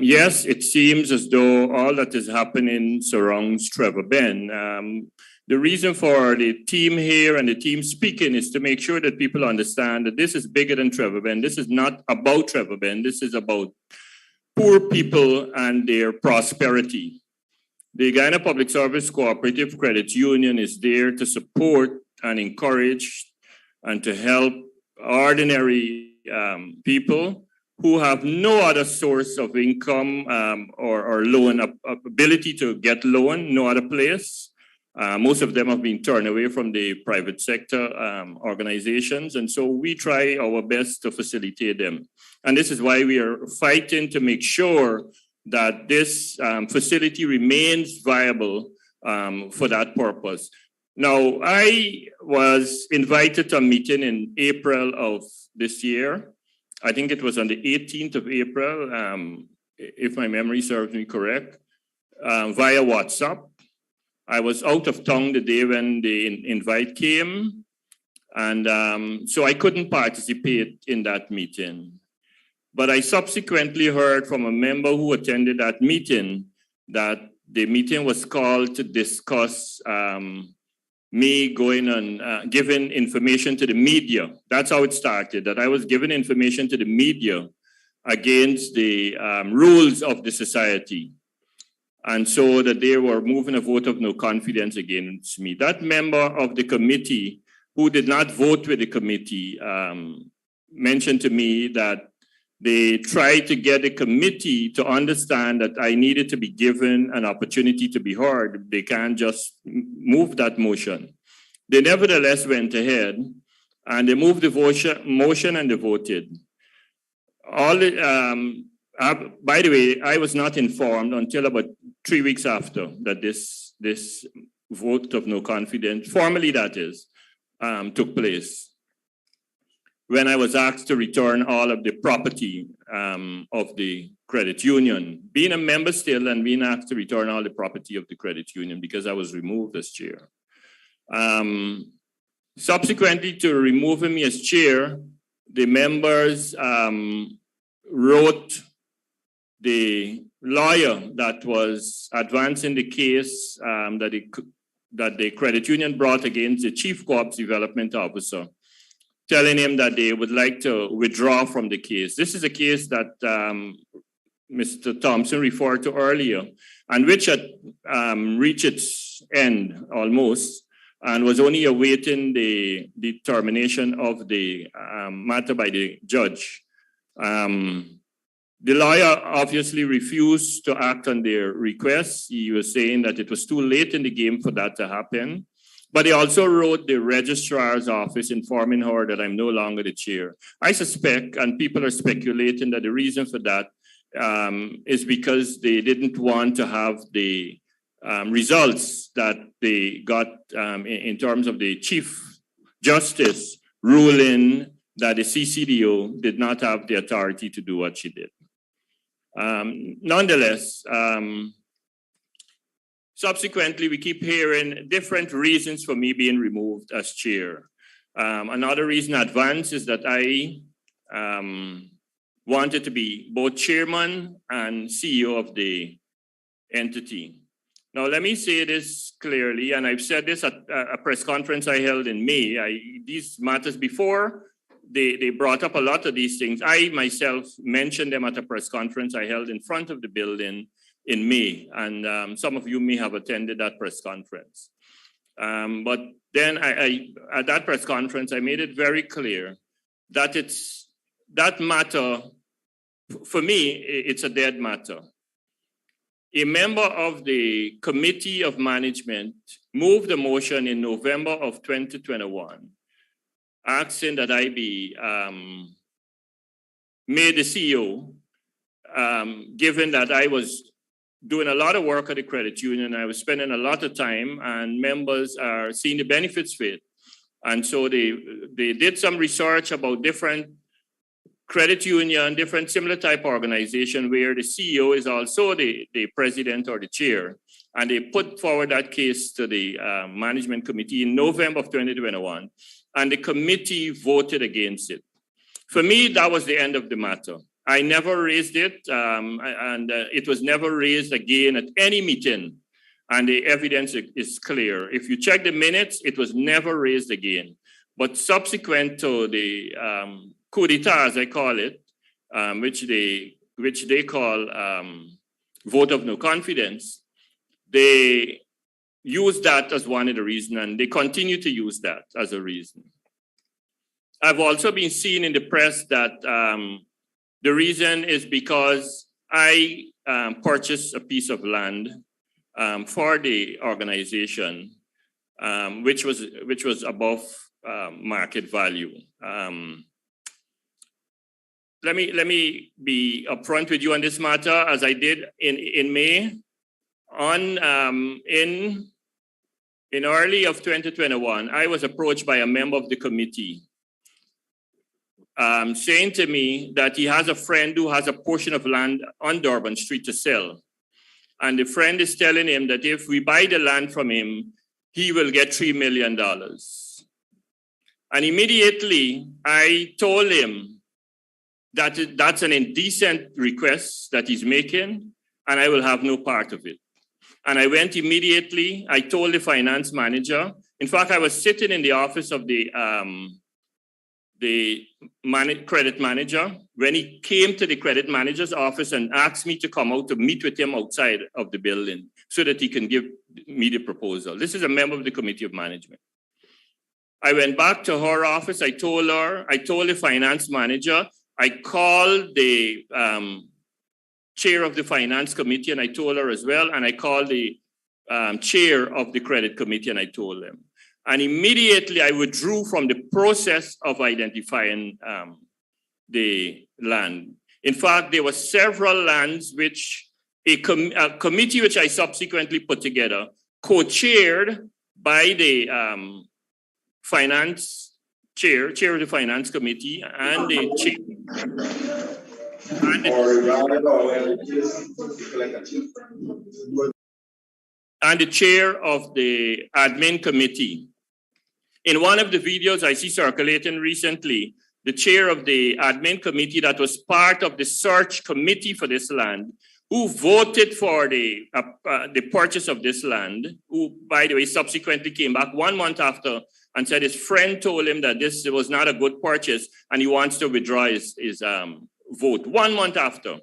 yes, it seems as though all that is happening surrounds Trevor Benn. The reason for the team here and the team speaking is to make sure that people understand that this is bigger than Trevor Benn. This is not about Trevor Benn. This is about poor people and their prosperity. The Guyana Public Service Cooperative Credit Union is there to support and encourage and to help ordinary people who have no other source of income or loan ability to get loan, no other place. Most of them have been turned away from the private sector organizations. And so we try our best to facilitate them. And this is why we are fighting to make sure that this facility remains viable for that purpose. Now, I was invited to a meeting in April of this year. I think it was on the 18th of April, if my memory serves me correct, via WhatsApp. I was out of town the day when the invite came, and so I couldn't participate in that meeting. But I subsequently heard from a member who attended that meeting that the meeting was called to discuss me going on giving information to the media. That's how it started, that I was giving information to the media against the rules of the society. And so that they were moving a vote of no confidence against me. That member of the committee who did not vote with the committee mentioned to me that they tried to get the committee to understand that I needed to be given an opportunity to be heard. They can't just move that motion. They nevertheless went ahead and they moved the motion and they voted. By the way, I was not informed until about 3 weeks after that this vote of no confidence, formally that is, took place. When I was asked to return all of the property of the credit union, being a member still and being asked to return all the property of the credit union because I was removed as chair. Subsequently to removing me as chair, the members wrote the lawyer that was advancing the case that the credit union brought against the chief co-ops development officer, telling him that they would like to withdraw from the case. This is a case that Mr. Thompson referred to earlier, and which had reached its end almost, and was only awaiting the determination of the matter by the judge. The lawyer obviously refused to act on their request. He was saying that it was too late in the game for that to happen. But he also wrote the registrar's office informing her that I'm no longer the chair. I suspect, and people are speculating, that the reason for that is because they didn't want to have the results that they got in terms of the chief justice ruling that the CCDO did not have the authority to do what she did. Nonetheless, subsequently, we keep hearing different reasons for me being removed as chair. Another reason advanced is that I wanted to be both chairman and CEO of the entity. Now, let me say this clearly, and I've said this at a press conference I held in May. These matters before, they brought up a lot of these things. I myself mentioned them at a press conference I held in front of the building in May, and some of you may have attended that press conference. But then at that press conference, I made it very clear that that matter, for me, it's a dead matter. A member of the Committee of Management moved a motion in November of 2021, asking that I be made the CEO, given that I was doing a lot of work at the credit union. I was spending a lot of time, and members are seeing the benefits of it. And so they did some research about different credit union, different similar type organization where the CEO is also the president or the chair. And they put forward that case to the management committee in November of 2021. And the committee voted against it. For me, that was the end of the matter. I never raised it, and it was never raised again at any meeting. And the evidence is clear. If you check the minutes, it was never raised again. But subsequent to the coup d'etat, as I call it, which they call vote of no confidence, they use that as one of the reasons, and they continue to use that as a reason. I've also been seen in the press that the reason is because I purchased a piece of land for the organization, which was above market value. Let me be upfront with you on this matter, as I did in May. In early of 2021, I was approached by a member of the committee saying to me that he has a friend who has a portion of land on Durban Street to sell. And the friend is telling him that if we buy the land from him, he will get $3 million. And immediately I told him that that's an indecent request that he's making, and I will have no part of it. And I went immediately, I told the finance manager. In fact, I was sitting in the office of the credit manager when he came to the credit manager's office and asked me to come out to meet with him outside of the building so that he can give me the proposal. This is a member of the committee of management. I went back to her office. I told the finance manager, I called the chair of the finance committee and I told her as well, and I called the chair of the credit committee and I told them. And immediately I withdrew from the process of identifying the land. In fact, there were several lands which a committee which I subsequently put together, co-chaired by the finance chair of the finance committee and the chair. And the chair of the admin committee. In one of the videos I see circulating recently, the chair of the admin committee that was part of the search committee for this land, who voted for the purchase of this land, who, by the way, subsequently came back 1 month after and said his friend told him that this was not a good purchase and he wants to withdraw his vote 1 month after.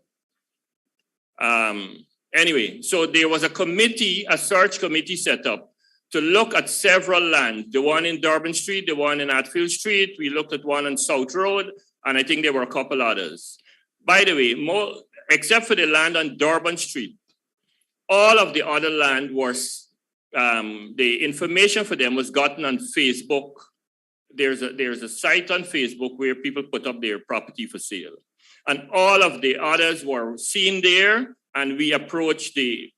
Anyway, so there was a committee, a search committee set up to look at several lands, the one in Durban Street, the one in Atfield Street, we looked at one on South Road, and I think there were a couple others. By the way, except for the land on Durban Street, all of the other land was, the information for them was gotten on Facebook. There's a site on Facebook where people put up their property for sale. And all of the others were seen there, and we approached the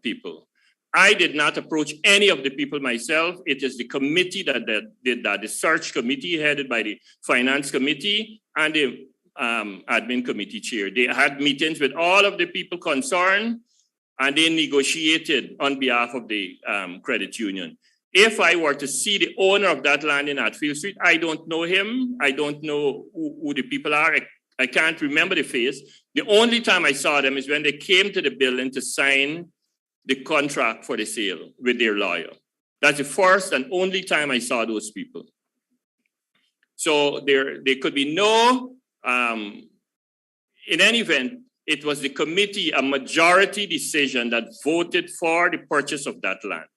people. I did not approach any of the people myself. It is the committee that did that, the search committee headed by the finance committee and the admin committee chair. They had meetings with all of the people concerned, and they negotiated on behalf of the credit union. If I were to see the owner of that land in Atfield Street, I don't know him. I don't know who the people are. I can't remember the face. The only time I saw them is when they came to the building to sign the contract for the sale with their lawyer. That's the first and only time I saw those people. So there could be no, in any event, it was the committee, a majority decision that voted for the purchase of that land.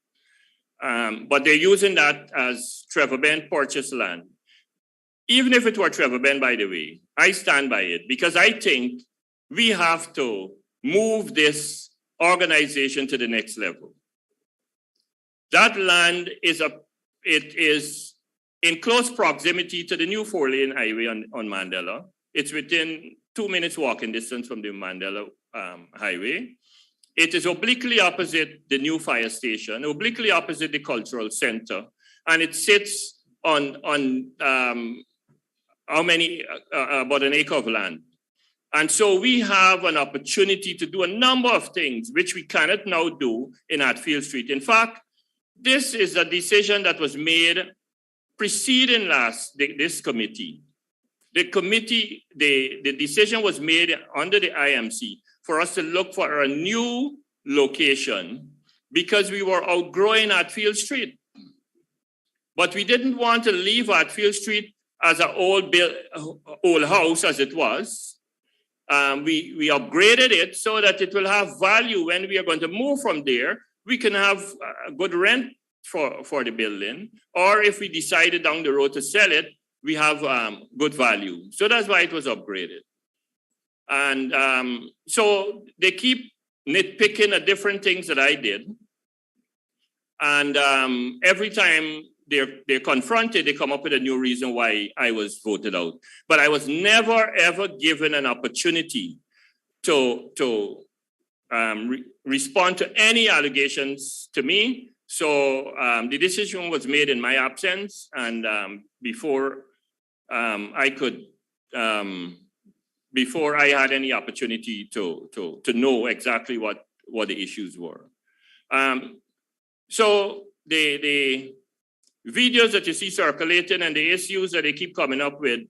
But they're using that as Trevor Benn purchased land. Even if it were Trevor Benn, by the way, I stand by it because I think we have to move this organization to the next level. That land is in close proximity to the new 4-lane highway on Mandela. It's within 2 minutes walking distance from the Mandela highway. It is obliquely opposite the new fire station, obliquely opposite the cultural center, and it sits on how many, about an acre of land. And so we have an opportunity to do a number of things which we cannot now do in Hatfield Street. In fact, this is a decision that was made preceding this committee. The decision was made under the IMC for us to look for a new location because we were outgrowing Hatfield Street. But we didn't want to leave Hatfield Street as an old house as it was. We upgraded it so that it will have value when we are going to move from there. We can have a good rent for the building, or if we decided down the road to sell it, we have good value. So that's why it was upgraded. And so they keep nitpicking at different things that I did. And every time they're confronted, they come up with a new reason why I was voted out. But I was never, ever given an opportunity to respond to any allegations to me. So the decision was made in my absence, and before before I had any opportunity to know exactly what the issues were. So the videos that you see circulating and the issues that they keep coming up with,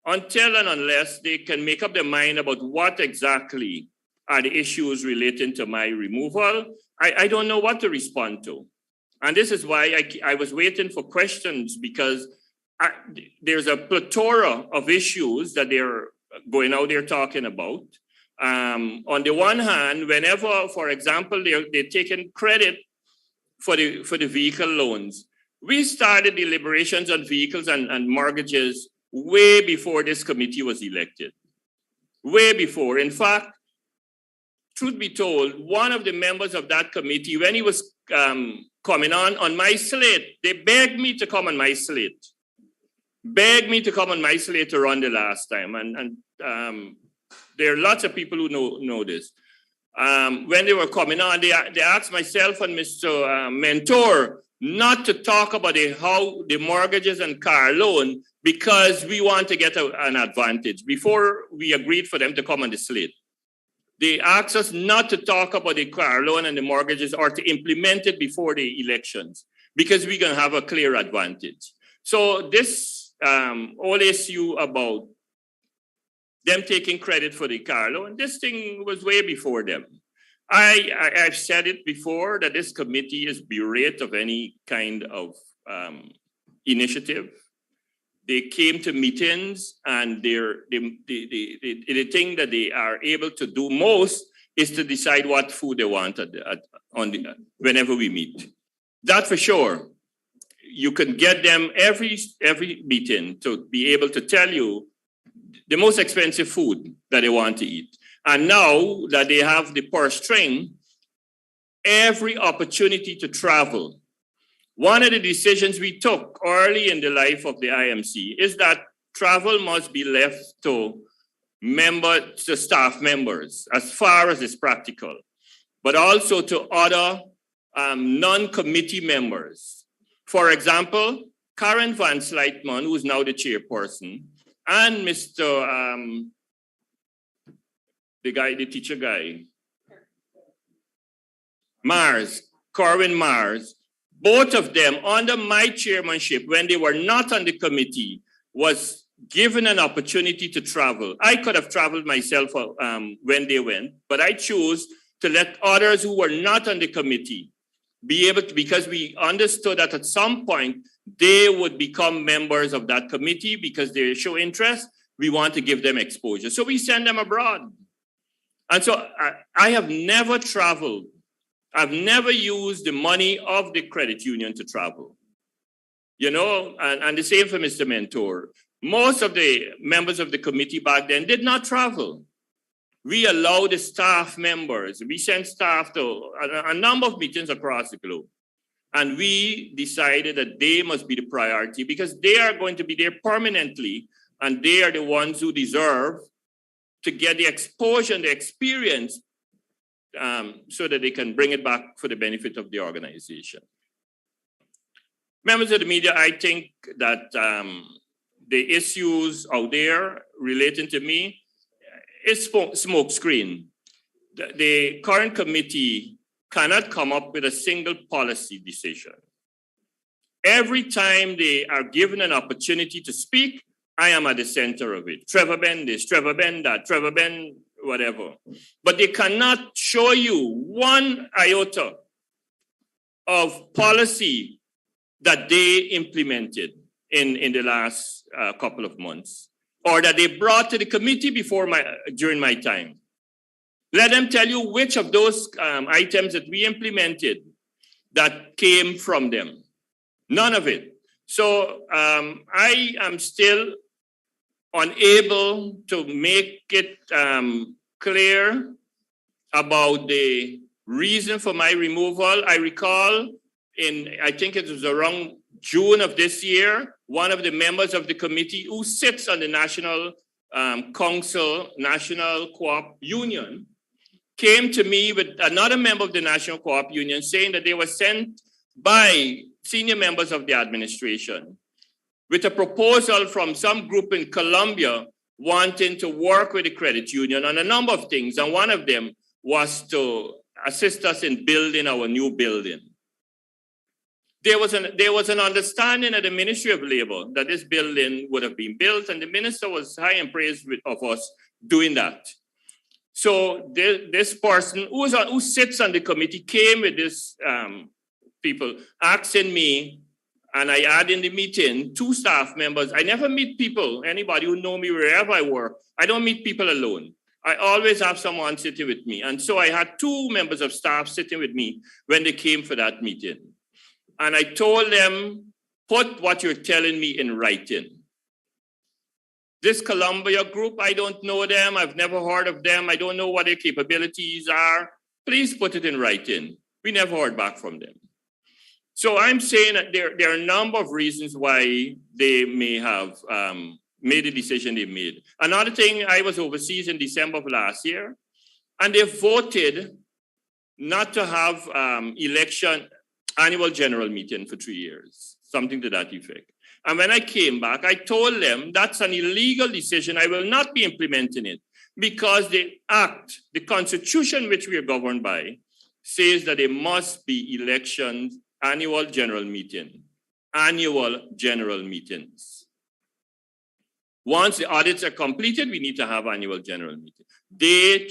until and unless they can make up their mind about what exactly are the issues relating to my removal, I don't know what to respond to. And this is why I was waiting for questions, because there's a plethora of issues that they're going out there talking about. On the one hand, whenever, for example, they're taking credit for the vehicle loans, we started deliberations on vehicles and mortgages way before this committee was elected. Way before. In fact, truth be told, one of the members of that committee, when he was coming on my slate, they begged me to come on my slate. Begged me to come on my slate to run the last time. And there are lots of people who know this. When they were coming on, they asked myself and Mr. Mentor not to talk about how the mortgages and car loan, because we want to get an advantage before we agreed for them to come on the slate. They asked us not to talk about the car loan and the mortgages or to implement it before the elections, because we're going to have a clear advantage. So this whole issue about them taking credit for the car loan, this thing was way before them. I've said it before that this committee is bereft of any kind of initiative. They came to meetings, and the thing that they are able to do most is to decide what food they want whenever we meet. That for sure. You can get them every meeting to be able to tell you the most expensive food that they want to eat. And now that they have the purse string, every opportunity to travel. One of the decisions we took early in the life of the IMC is that travel must be left to staff members as far as it's practical, but also to other non-committee members. For example, Karen Van Slytman, who is now the chairperson, and Mr. The teacher guy, Corwin Mars, both of them under my chairmanship, when they were not on the committee, was given an opportunity to travel. I could have traveled myself when they went, but I chose to let others who were not on the committee be able to, because we understood that at some point they would become members of that committee because they show interest. We want to give them exposure. So we send them abroad. And so I have never traveled. I've never used the money of the credit union to travel. You know, and the same for Mr. Mentor. Most of the members of the committee back then did not travel. We allowed the staff members, we sent staff to a number of meetings across the globe. And we decided that they must be the priority because they are going to be there permanently, and they are the ones who deserve to get the exposure and the experience so that they can bring it back for the benefit of the organization. Members of the media, I think that the issues out there relating to me is smoke screen. The current committee cannot come up with a single policy decision. Every time they are given an opportunity to speak, I am at the center of it. Trevor Benn this, Trevor Benn that, Trevor Benn whatever. But they cannot show you one iota of policy that they implemented in the last couple of months, or that they brought to the committee during my time. Let them tell you which of those items that we implemented that came from them. None of it. So I am still unable to make it clear about the reason for my removal. I recall I think it was around June of this year, one of the members of the committee who sits on the National Council, National Co-op Union, came to me with another member of the National Co-op Union saying that they were sent by senior members of the administration with a proposal from some group in Colombia wanting to work with the credit union on a number of things. And one of them was to assist us in building our new building. There was an understanding at the Ministry of Labor that this building would have been built, and the minister was high in praise of us doing that. So this person who sits on the committee came with this people asking me, and I had in the meeting 2 staff members. I never meet people, anybody who know me wherever I work, I don't meet people alone. I always have someone sitting with me. And so I had 2 members of staff sitting with me when they came for that meeting. And I told them, put what you're telling me in writing. This Columbia group, I don't know them. I've never heard of them. I don't know what their capabilities are. Please put it in writing. We never heard back from them. So I'm saying that there are a number of reasons why they may have made the decision they made. Another thing, I was overseas in December of last year, and they voted not to have annual general meeting for 3 years, something to that effect. And when I came back, I told them that's an illegal decision. I will not be implementing it because the act, the constitution which we are governed by, says that there must be elections, annual general meetings. Once the audits are completed, we need to have annual general meeting. They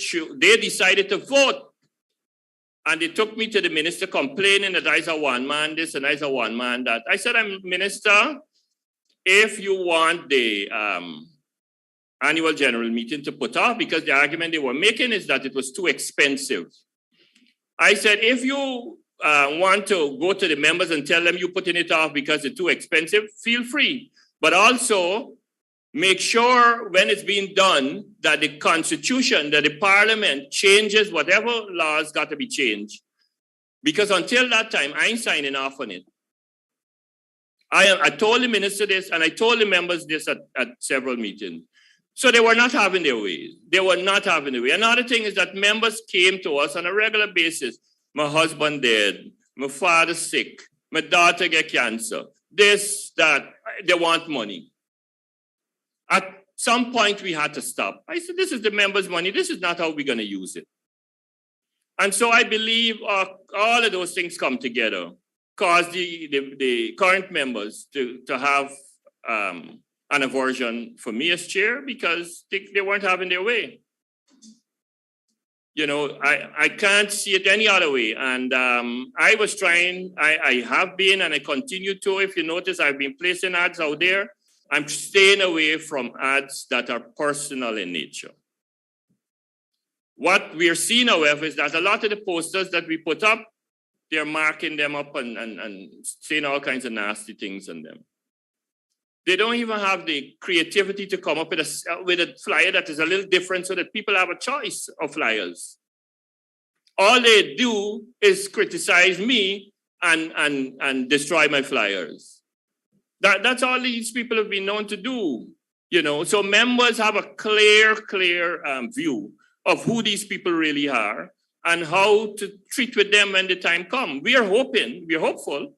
decided to vote. And they took me to the minister complaining that I's a one-man this and I's a one-man that. I said, Minister, if you want the annual general meeting to put off, because the argument they were making is that it was too expensive. I said, if you want to go to the members and tell them you're putting it off because it's too expensive, feel free. But also, make sure when it's being done that the constitution, that the parliament changes whatever laws got to be changed. Because until that time, I ain't signing off on it. I told the minister this and I told the members this at several meetings. So they were not having their way. They were not having their way. Another thing is that members came to us on a regular basis. My husband dead, my father sick, my daughter get cancer, this, that, they want money. At some point, we had to stop. I said, this is the members' money. This is not how we're going to use it. And so I believe all of those things come together, cause the current members to have an aversion for me as chair because they weren't having their way. You know, I can't see it any other way. And I was trying, I have been, and I continue to. If you notice, I've been placing ads out there. I'm staying away from ads that are personal in nature. What we are seeing, however, is that a lot of the posters that we put up, they're marking them up and saying all kinds of nasty things on them. They don't even have the creativity to come up with a flyer that is a little different so that people have a choice of flyers. All they do is criticize me and destroy my flyers. That's all these people have been known to do, you know. So members have a clear view of who these people really are and how to treat with them when the time comes. We're hopeful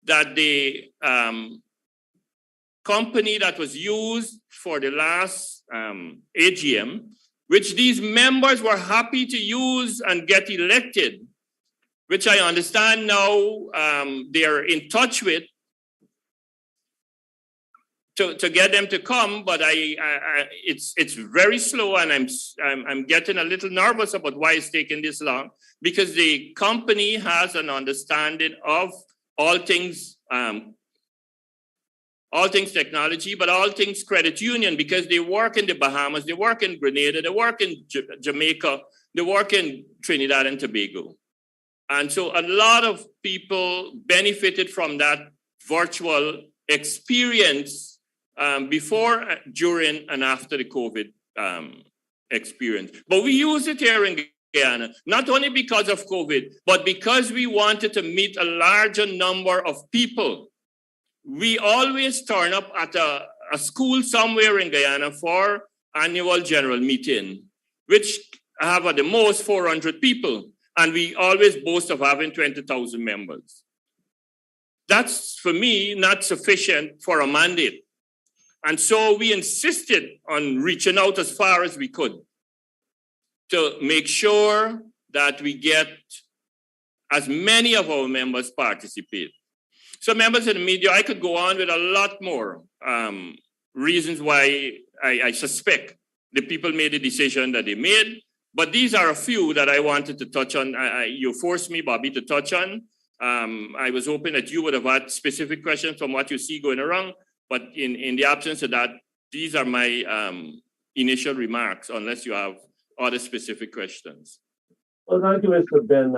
that they company that was used for the last AGM, which these members were happy to use and get elected, which I understand now they're in touch with to get them to come, but it's very slow, and I'm getting a little nervous about why it's taking this long, because the company has an understanding of all things technology, but all things credit union, because they work in the Bahamas, they work in Grenada, they work in Jamaica, they work in Trinidad and Tobago. And so a lot of people benefited from that virtual experience before, during, and after the COVID experience. But we use it here in Guyana, not only because of COVID, but because we wanted to meet a larger number of people. We always turn up at a school somewhere in Guyana for annual general meeting, which have at the most 400 people. And we always boast of having 20,000 members. That's, for me, not sufficient for a mandate. And so we insisted on reaching out as far as we could to make sure that we get as many of our members participate. So members of the media, I could go on with a lot more reasons why I suspect the people made the decision that they made, but these are a few that I wanted to touch on. You forced me, Bobby, to touch on. I was hoping that you would have had specific questions from what you see going around, but in the absence of that, these are my initial remarks, unless you have other specific questions. Well, thank you, Mr. Ben.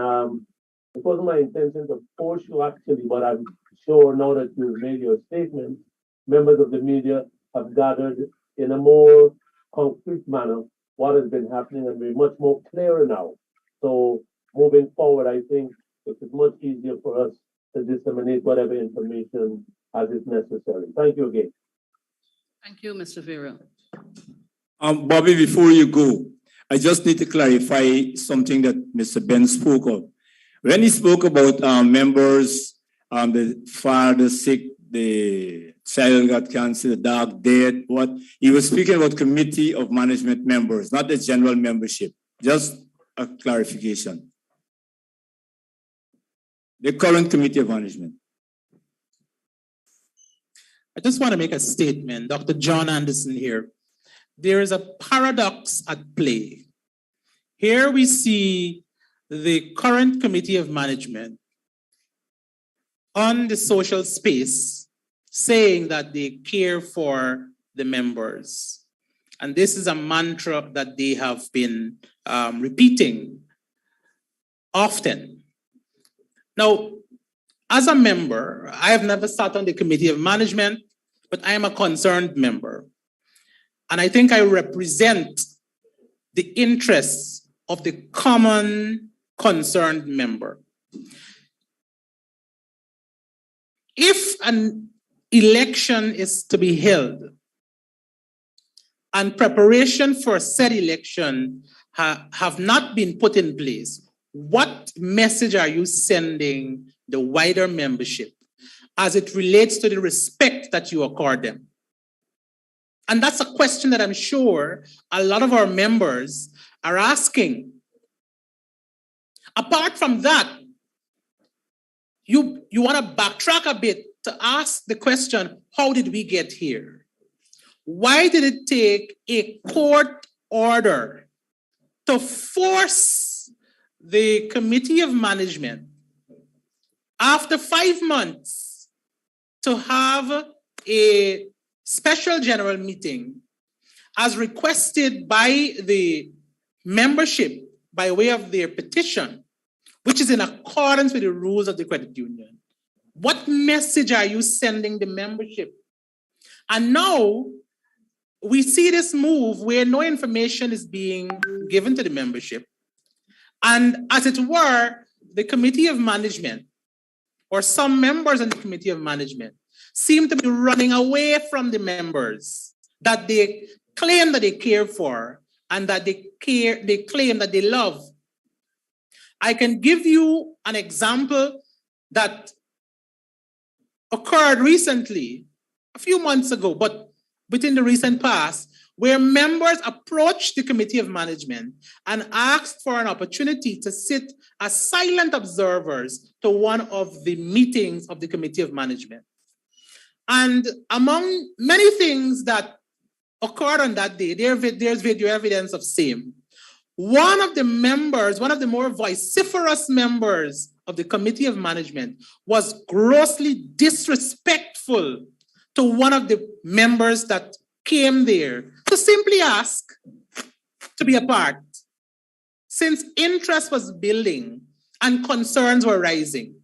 It wasn't my intention to force you, actually, but I'm sure now that you've made your statement, members of the media have gathered in a more concrete manner what has been happening, and we're much more clearer now. So moving forward, I think it is much easier for us to disseminate whatever information as is necessary. Thank you again. Thank you, Mr. Vera. Bobby, before you go, I just need to clarify something that Mr. Ben spoke of. When he spoke about members, the father sick, the child got cancer, the dog dead, what? He was speaking about committee of management members, not the general membership. Just a clarification. The current committee of management. I just want to make a statement, Dr. John Anderson here. There is a paradox at play. Here we see the current committee of management on the social space saying that they care for the members. And this is a mantra that they have been repeating often. Now, as a member, I have never sat on the committee of management, but I am a concerned member. And I think I represent the interests of the common concerned member. If an election is to be held and preparation for said election have not been put in place, what message are you sending the wider membership as it relates to the respect that you accord them? And that's a question that I'm sure a lot of our members are asking. Apart from that, you want to backtrack a bit to ask the question, how did we get here? Why did it take a court order to force the committee of management after 5 months to have a special general meeting as requested by the membership by way of their petition, which is in accordance with the rules of the credit union? What message are you sending the membership? And now we see this move where no information is being given to the membership. And as it were, the committee of management or some members on the committee of management seem to be running away from the members that they claim that they care for and that they claim that they love. I can give you an example that occurred recently a few months ago, but within the recent past, where members approached the Committee of Management and asked for an opportunity to sit as silent observers to one of the meetings of the Committee of Management. And among many things that occurred on that day, there's video evidence of same. One of the members, one of the more vociferous members of the Committee of Management was grossly disrespectful to one of the members that came there to simply ask to be a part, since interest was building and concerns were rising.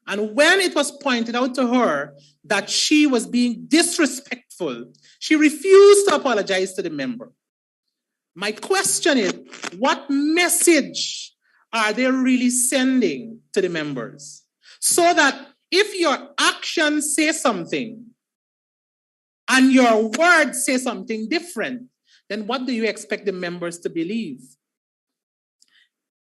And when it was pointed out to her that she was being disrespectful, she refused to apologize to the member. My question is, what message are they really sending to the members? So that if your actions say something and your words say something different, then what do you expect the members to believe?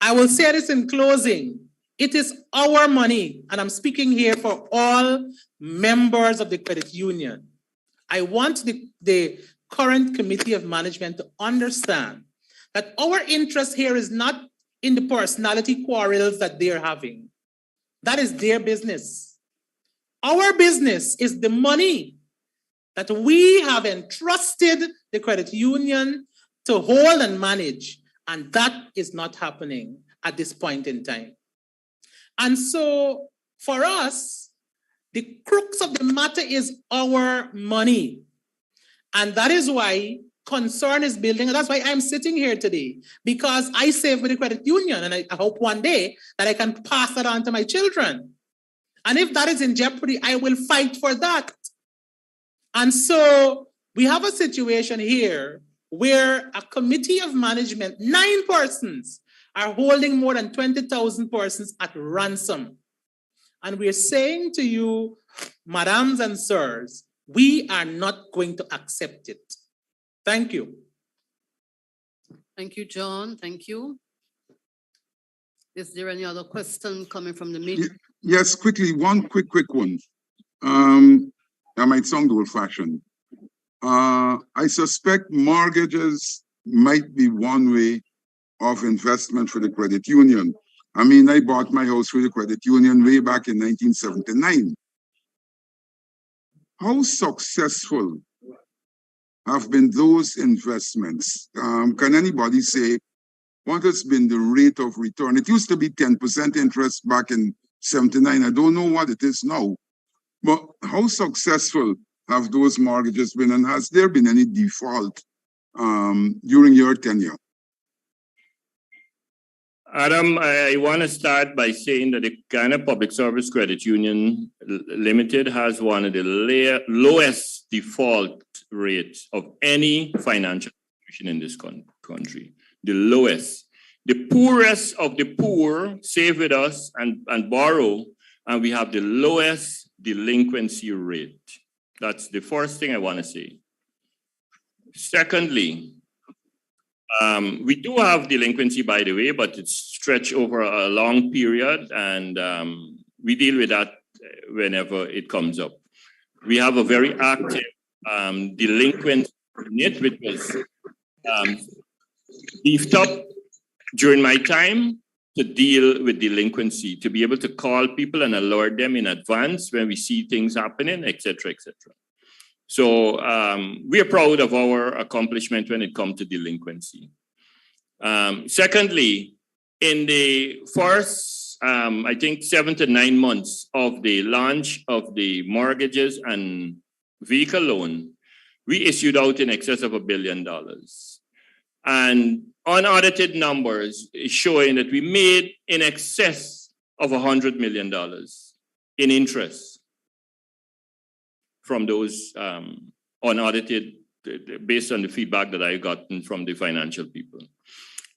I will say this in closing. It is our money, and I'm speaking here for all members of the credit union. I want the current Committee of Management to understand that our interest here is not in the personality quarrels that they're having. That is their business. Our business is the money that we have entrusted the credit union to hold and manage, and that is not happening at this point in time. And so for us, the crux of the matter is our money. And that is why concern is building. And that's why I'm sitting here today, because I save with the credit union. And I hope one day that I can pass that on to my children. And if that is in jeopardy, I will fight for that. And so we have a situation here where a Committee of Management, 9 persons, are holding more than 20,000 persons at ransom. And we're saying to you, madams and sirs, we are not going to accept it. Thank you. Thank you, John. Thank you. Is there any other question coming from the media? Yes, quickly, one quick one. That might sound old-fashioned. I suspect mortgages might be one way of investment for the credit union. I mean, I bought my house through the credit union way back in 1979. How successful have been those investments? Can anybody say what has been the rate of return? It used to be 10% interest back in 79. I don't know what it is now. But how successful have those mortgages been, and has there been any default during your tenure? Adam, I want to start by saying that the Guyana Public Service Credit Union Limited has one of the lowest default rates of any financial institution in this country. The lowest. The poorest of the poor save with us and borrow, and we have the lowest delinquency rate. That's the first thing I want to say. Secondly, we do have delinquency, by the way, but it's stretched over a long period, and we deal with that whenever it comes up. We have a very active delinquent unit, which was beefed up during my time to deal with delinquency, to be able to call people and alert them in advance when we see things happening, et cetera, et cetera. So we are proud of our accomplishment when it comes to delinquency. Secondly, in the first, I think 7 to 9 months of the launch of the mortgages and vehicle loan, we issued out in excess of $1 billion. And unaudited numbers is showing that we made in excess of $100 million in interest from those unaudited, based on the feedback that I gotten from the financial people.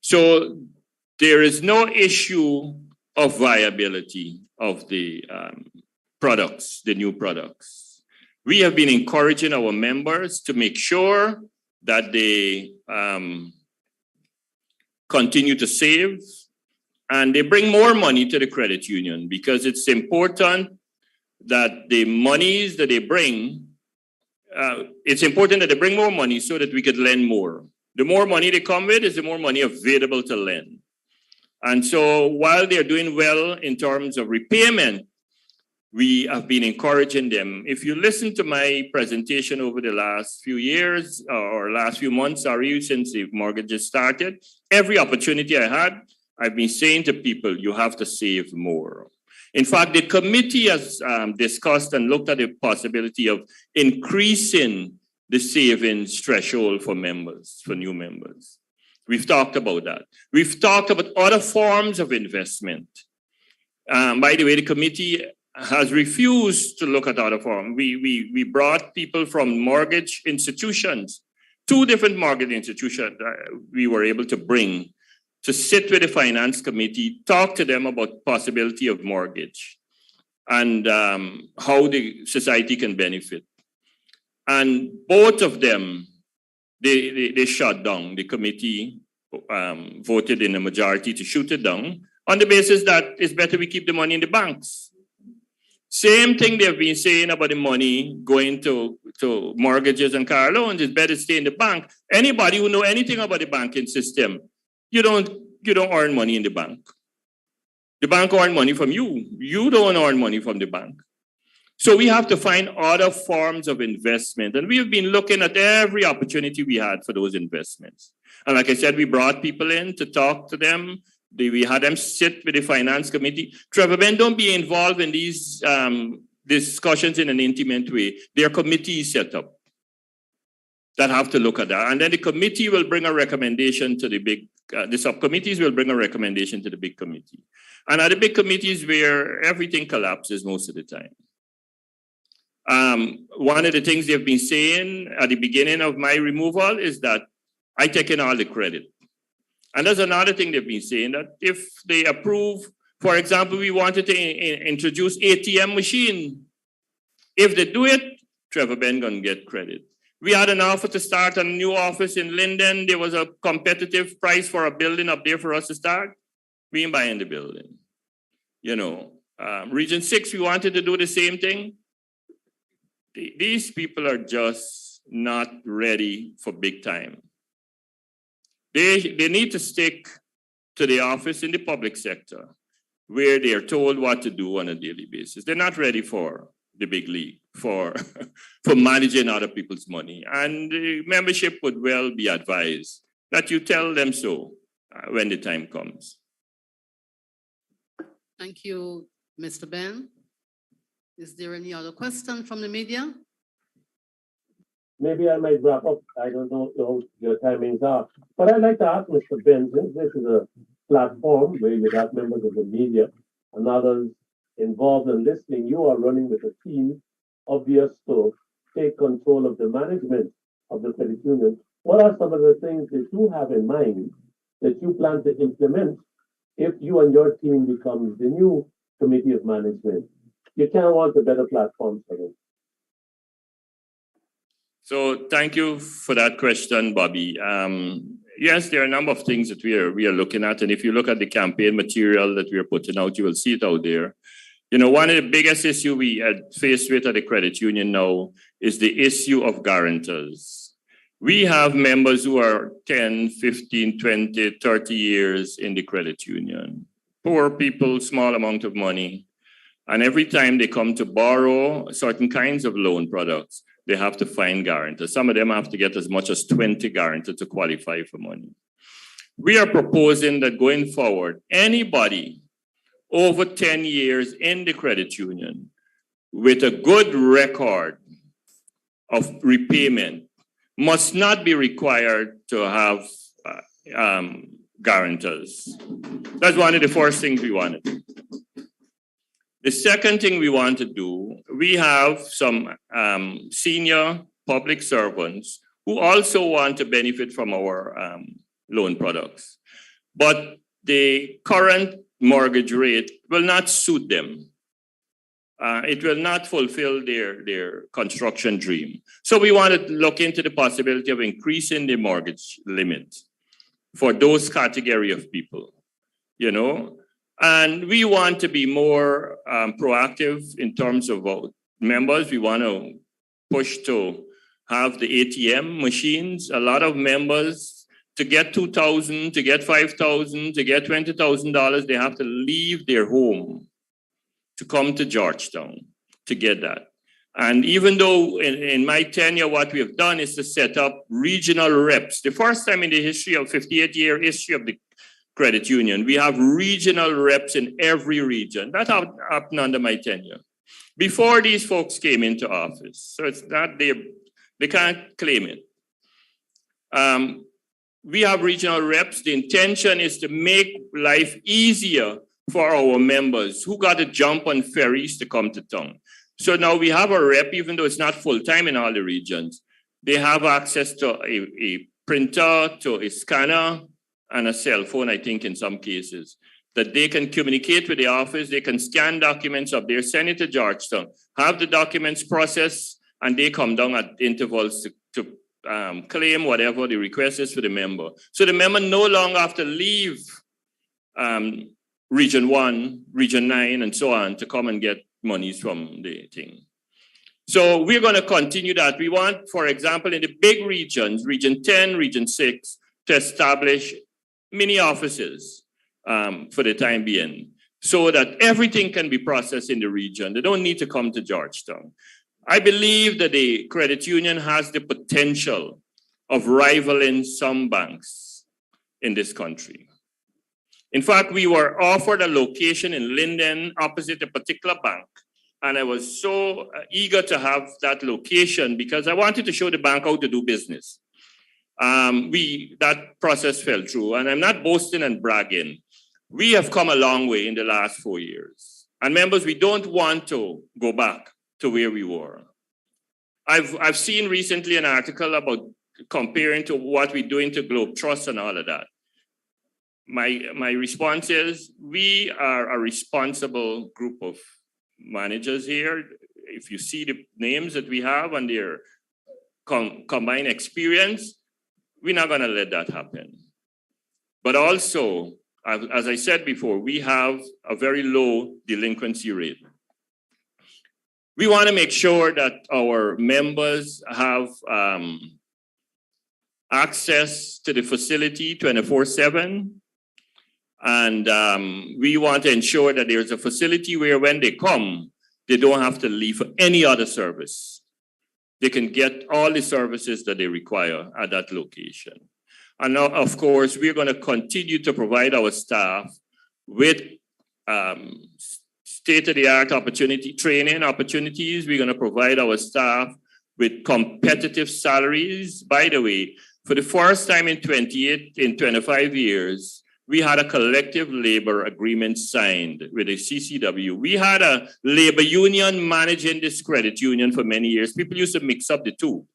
So there is no issue of viability of the products, the new products. We have been encouraging our members to make sure that they continue to save, and they bring more money to the credit union, because it's important that the monies that they bring it's important that they bring more money so that we could lend more. The more money they come with is the more money available to lend. And so while they're doing well in terms of repayment, we have been encouraging them. If you listen to my presentation over the last few years or last few months, sorry, since the mortgages started, every opportunity I had, I've been saying to people, you have to save more. In fact, the committee has discussed and looked at the possibility of increasing the savings threshold for members, for new members. We've talked about that. We've talked about other forms of investment. By the way, the committee has refused to look at other forms. We brought people from mortgage institutions, 2 different mortgage institutions we were able to bring to sit with the finance committee, talk to them about possibility of mortgage and how the society can benefit. And both of them, they shut down. The committee voted in a majority to shoot it down on the basis that it's better we keep the money in the banks. Same thing they've been saying about the money going to mortgages and car loans. It's better stay in the bank. Anybody who know anything about the banking system, you don't earn money in the bank. The bank earn money from you. You don't earn money from the bank. So we have to find other forms of investment. And we have been looking at every opportunity we had for those investments. And like I said, we brought people in to talk to them. We had them sit with the finance committee. Trevor Ben, don't be involved in these discussions in an intimate way. There are committees set up that have to look at that. And then the committee will bring a recommendation to the big, the subcommittees will bring a recommendation to the big committee. And at the big committees where everything collapses most of the time. One of the things they've been saying at the beginning of my removal is that I take in all the credit. And there's another thing they've been saying, that if they approve, for example, we wanted to introduce ATM machine. If they do it, Trevor Ben gonna get credit. We had an offer to start a new office in Linden. There was a competitive price for a building up there for us to start. We ain't buying the building. You know, Region 6, we wanted to do the same thing. These people are just not ready for big time. They need to stick to the office in the public sector where they are told what to do on a daily basis. They're not ready for the big league, for managing other people's money. And the membership would well be advised that you tell them so when the time comes. Thank you, Mr. Ben. Is there any other question from the media? Maybe I might wrap up. I don't know how your timings are. But I'd like to ask Mr. Ben, since this is a platform where you got members of the media and others involved in listening, you are running with a team obvious to take control of the management of the credit union. What are some of the things that you have in mind that you plan to implement if you and your team becomes the new committee of management? You can't want a better platform for them. So thank you for that question, Bobby. Yes, there are a number of things that we are looking at. And if you look at the campaign material that we are putting out, you will see it out there. You know, one of the biggest issues we are faced with at the credit union now is the issue of guarantors. We have members who are 10, 15, 20, 30 years in the credit union. Poor people, small amount of money. And every time they come to borrow certain kinds of loan products, they have to find guarantors. Some of them have to get as much as 20 guarantors to qualify for money. We are proposing that going forward, anybody over 10 years in the credit union with a good record of repayment must not be required to have guarantors. That's one of the first things we want to do. The second thing we want to do, we have some senior public servants who also want to benefit from our loan products. But the current mortgage rate will not suit them. It will not fulfill their construction dream. So we want to look into the possibility of increasing the mortgage limit for those category of people, you know. And we want to be more proactive in terms of members. We want to push to have the ATM machines. A lot of members, to get $2,000, to get $5,000, to get $20,000, they have to leave their home to come to Georgetown to get that. And even though in my tenure, what we have done is to set up regional reps. The first time in the history of 58-year history of the credit union, we have regional reps in every region. That happened under my tenure. Before these folks came into office. So it's not they can't claim it. We have regional reps. The intention is to make life easier for our members who got to jump on ferries to come to town. So now we have a rep, even though it's not full-time in all the regions. They have access to a printer, to a scanner, and a cell phone, I think, in some cases, that they can communicate with the office. They can scan documents up there, send it to Georgetown, have the documents processed, and they come down at intervals to claim whatever the request is for the member. So the member no longer have to leave Region 1, Region 9, and so on to come and get monies from the thing. So we're going to continue that. We want, for example, in the big regions, Region 10, Region 6, to establish mini offices for the time being, so that everything can be processed in the region. They don't need to come to Georgetown. I believe that the credit union has the potential of rivaling some banks in this country. In fact, we were offered a location in Linden opposite a particular bank. And I was so eager to have that location because I wanted to show the bank how to do business. That process fell through, and I'm not boasting and bragging. We have come a long way in the last 4 years. And members, we don't want to go back to where we were. I've seen recently an article about comparing to what we're doing to Globe Trust and all of that. My response is, we are a responsible group of managers here. If you see the names that we have and their combined experience, we're not going to let that happen. But also, as I said before, we have a very low delinquency rate. We want to make sure that our members have access to the facility 24/7. And we want to ensure that there's a facility where when they come, they don't have to leave for any other service. They can get all the services that they require at that location. And now, of course, we're going to continue to provide our staff with state-of-the-art training opportunities. We're going to provide our staff with competitive salaries. By the way, for the first time in 25 years, we had a collective labor agreement signed with the CCW. We had a labor union managing this credit union for many years. People used to mix up the two.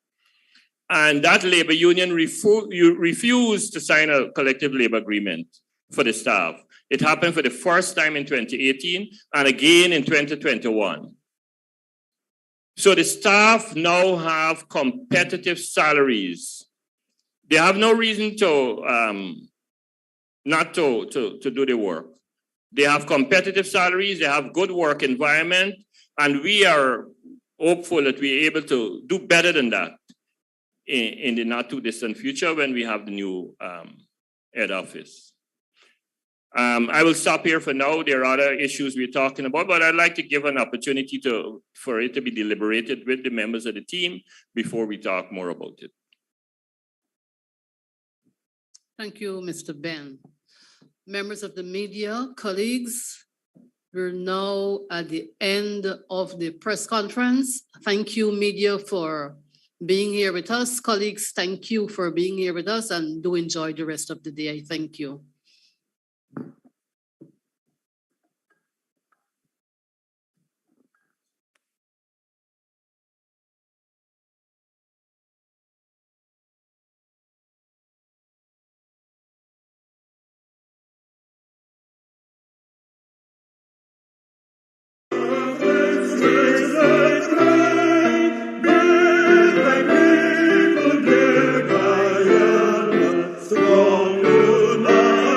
And that labor union refused to sign a collective labor agreement for the staff. It happened for the first time in 2018 and again in 2021. So the staff now have competitive salaries. They have no reason to not to do the work. They have competitive salaries, they have good work environment, and we are hopeful that we're able to do better than that in the not too distant future when we have the new head office. I will stop here for now. There are other issues we're talking about, but I'd like to give an opportunity for it to be deliberated with the members of the team before we talk more about it. Thank you, Mr. Benn. Members of the media, colleagues, we're now at the end of the press conference. Thank you, media, for being here with us. Colleagues, thank you for being here with us, and do enjoy the rest of the day. Thank you. Strong united.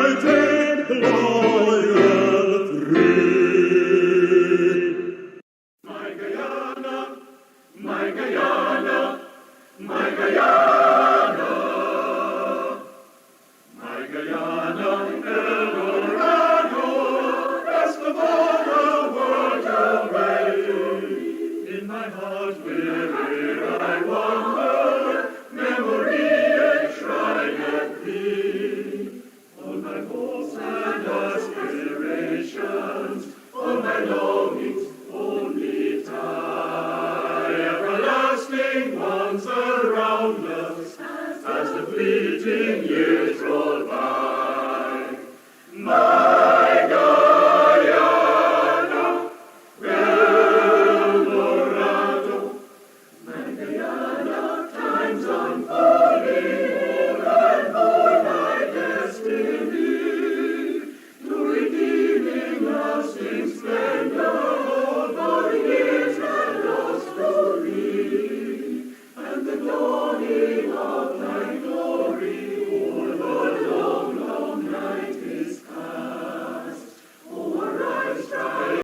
Vijay.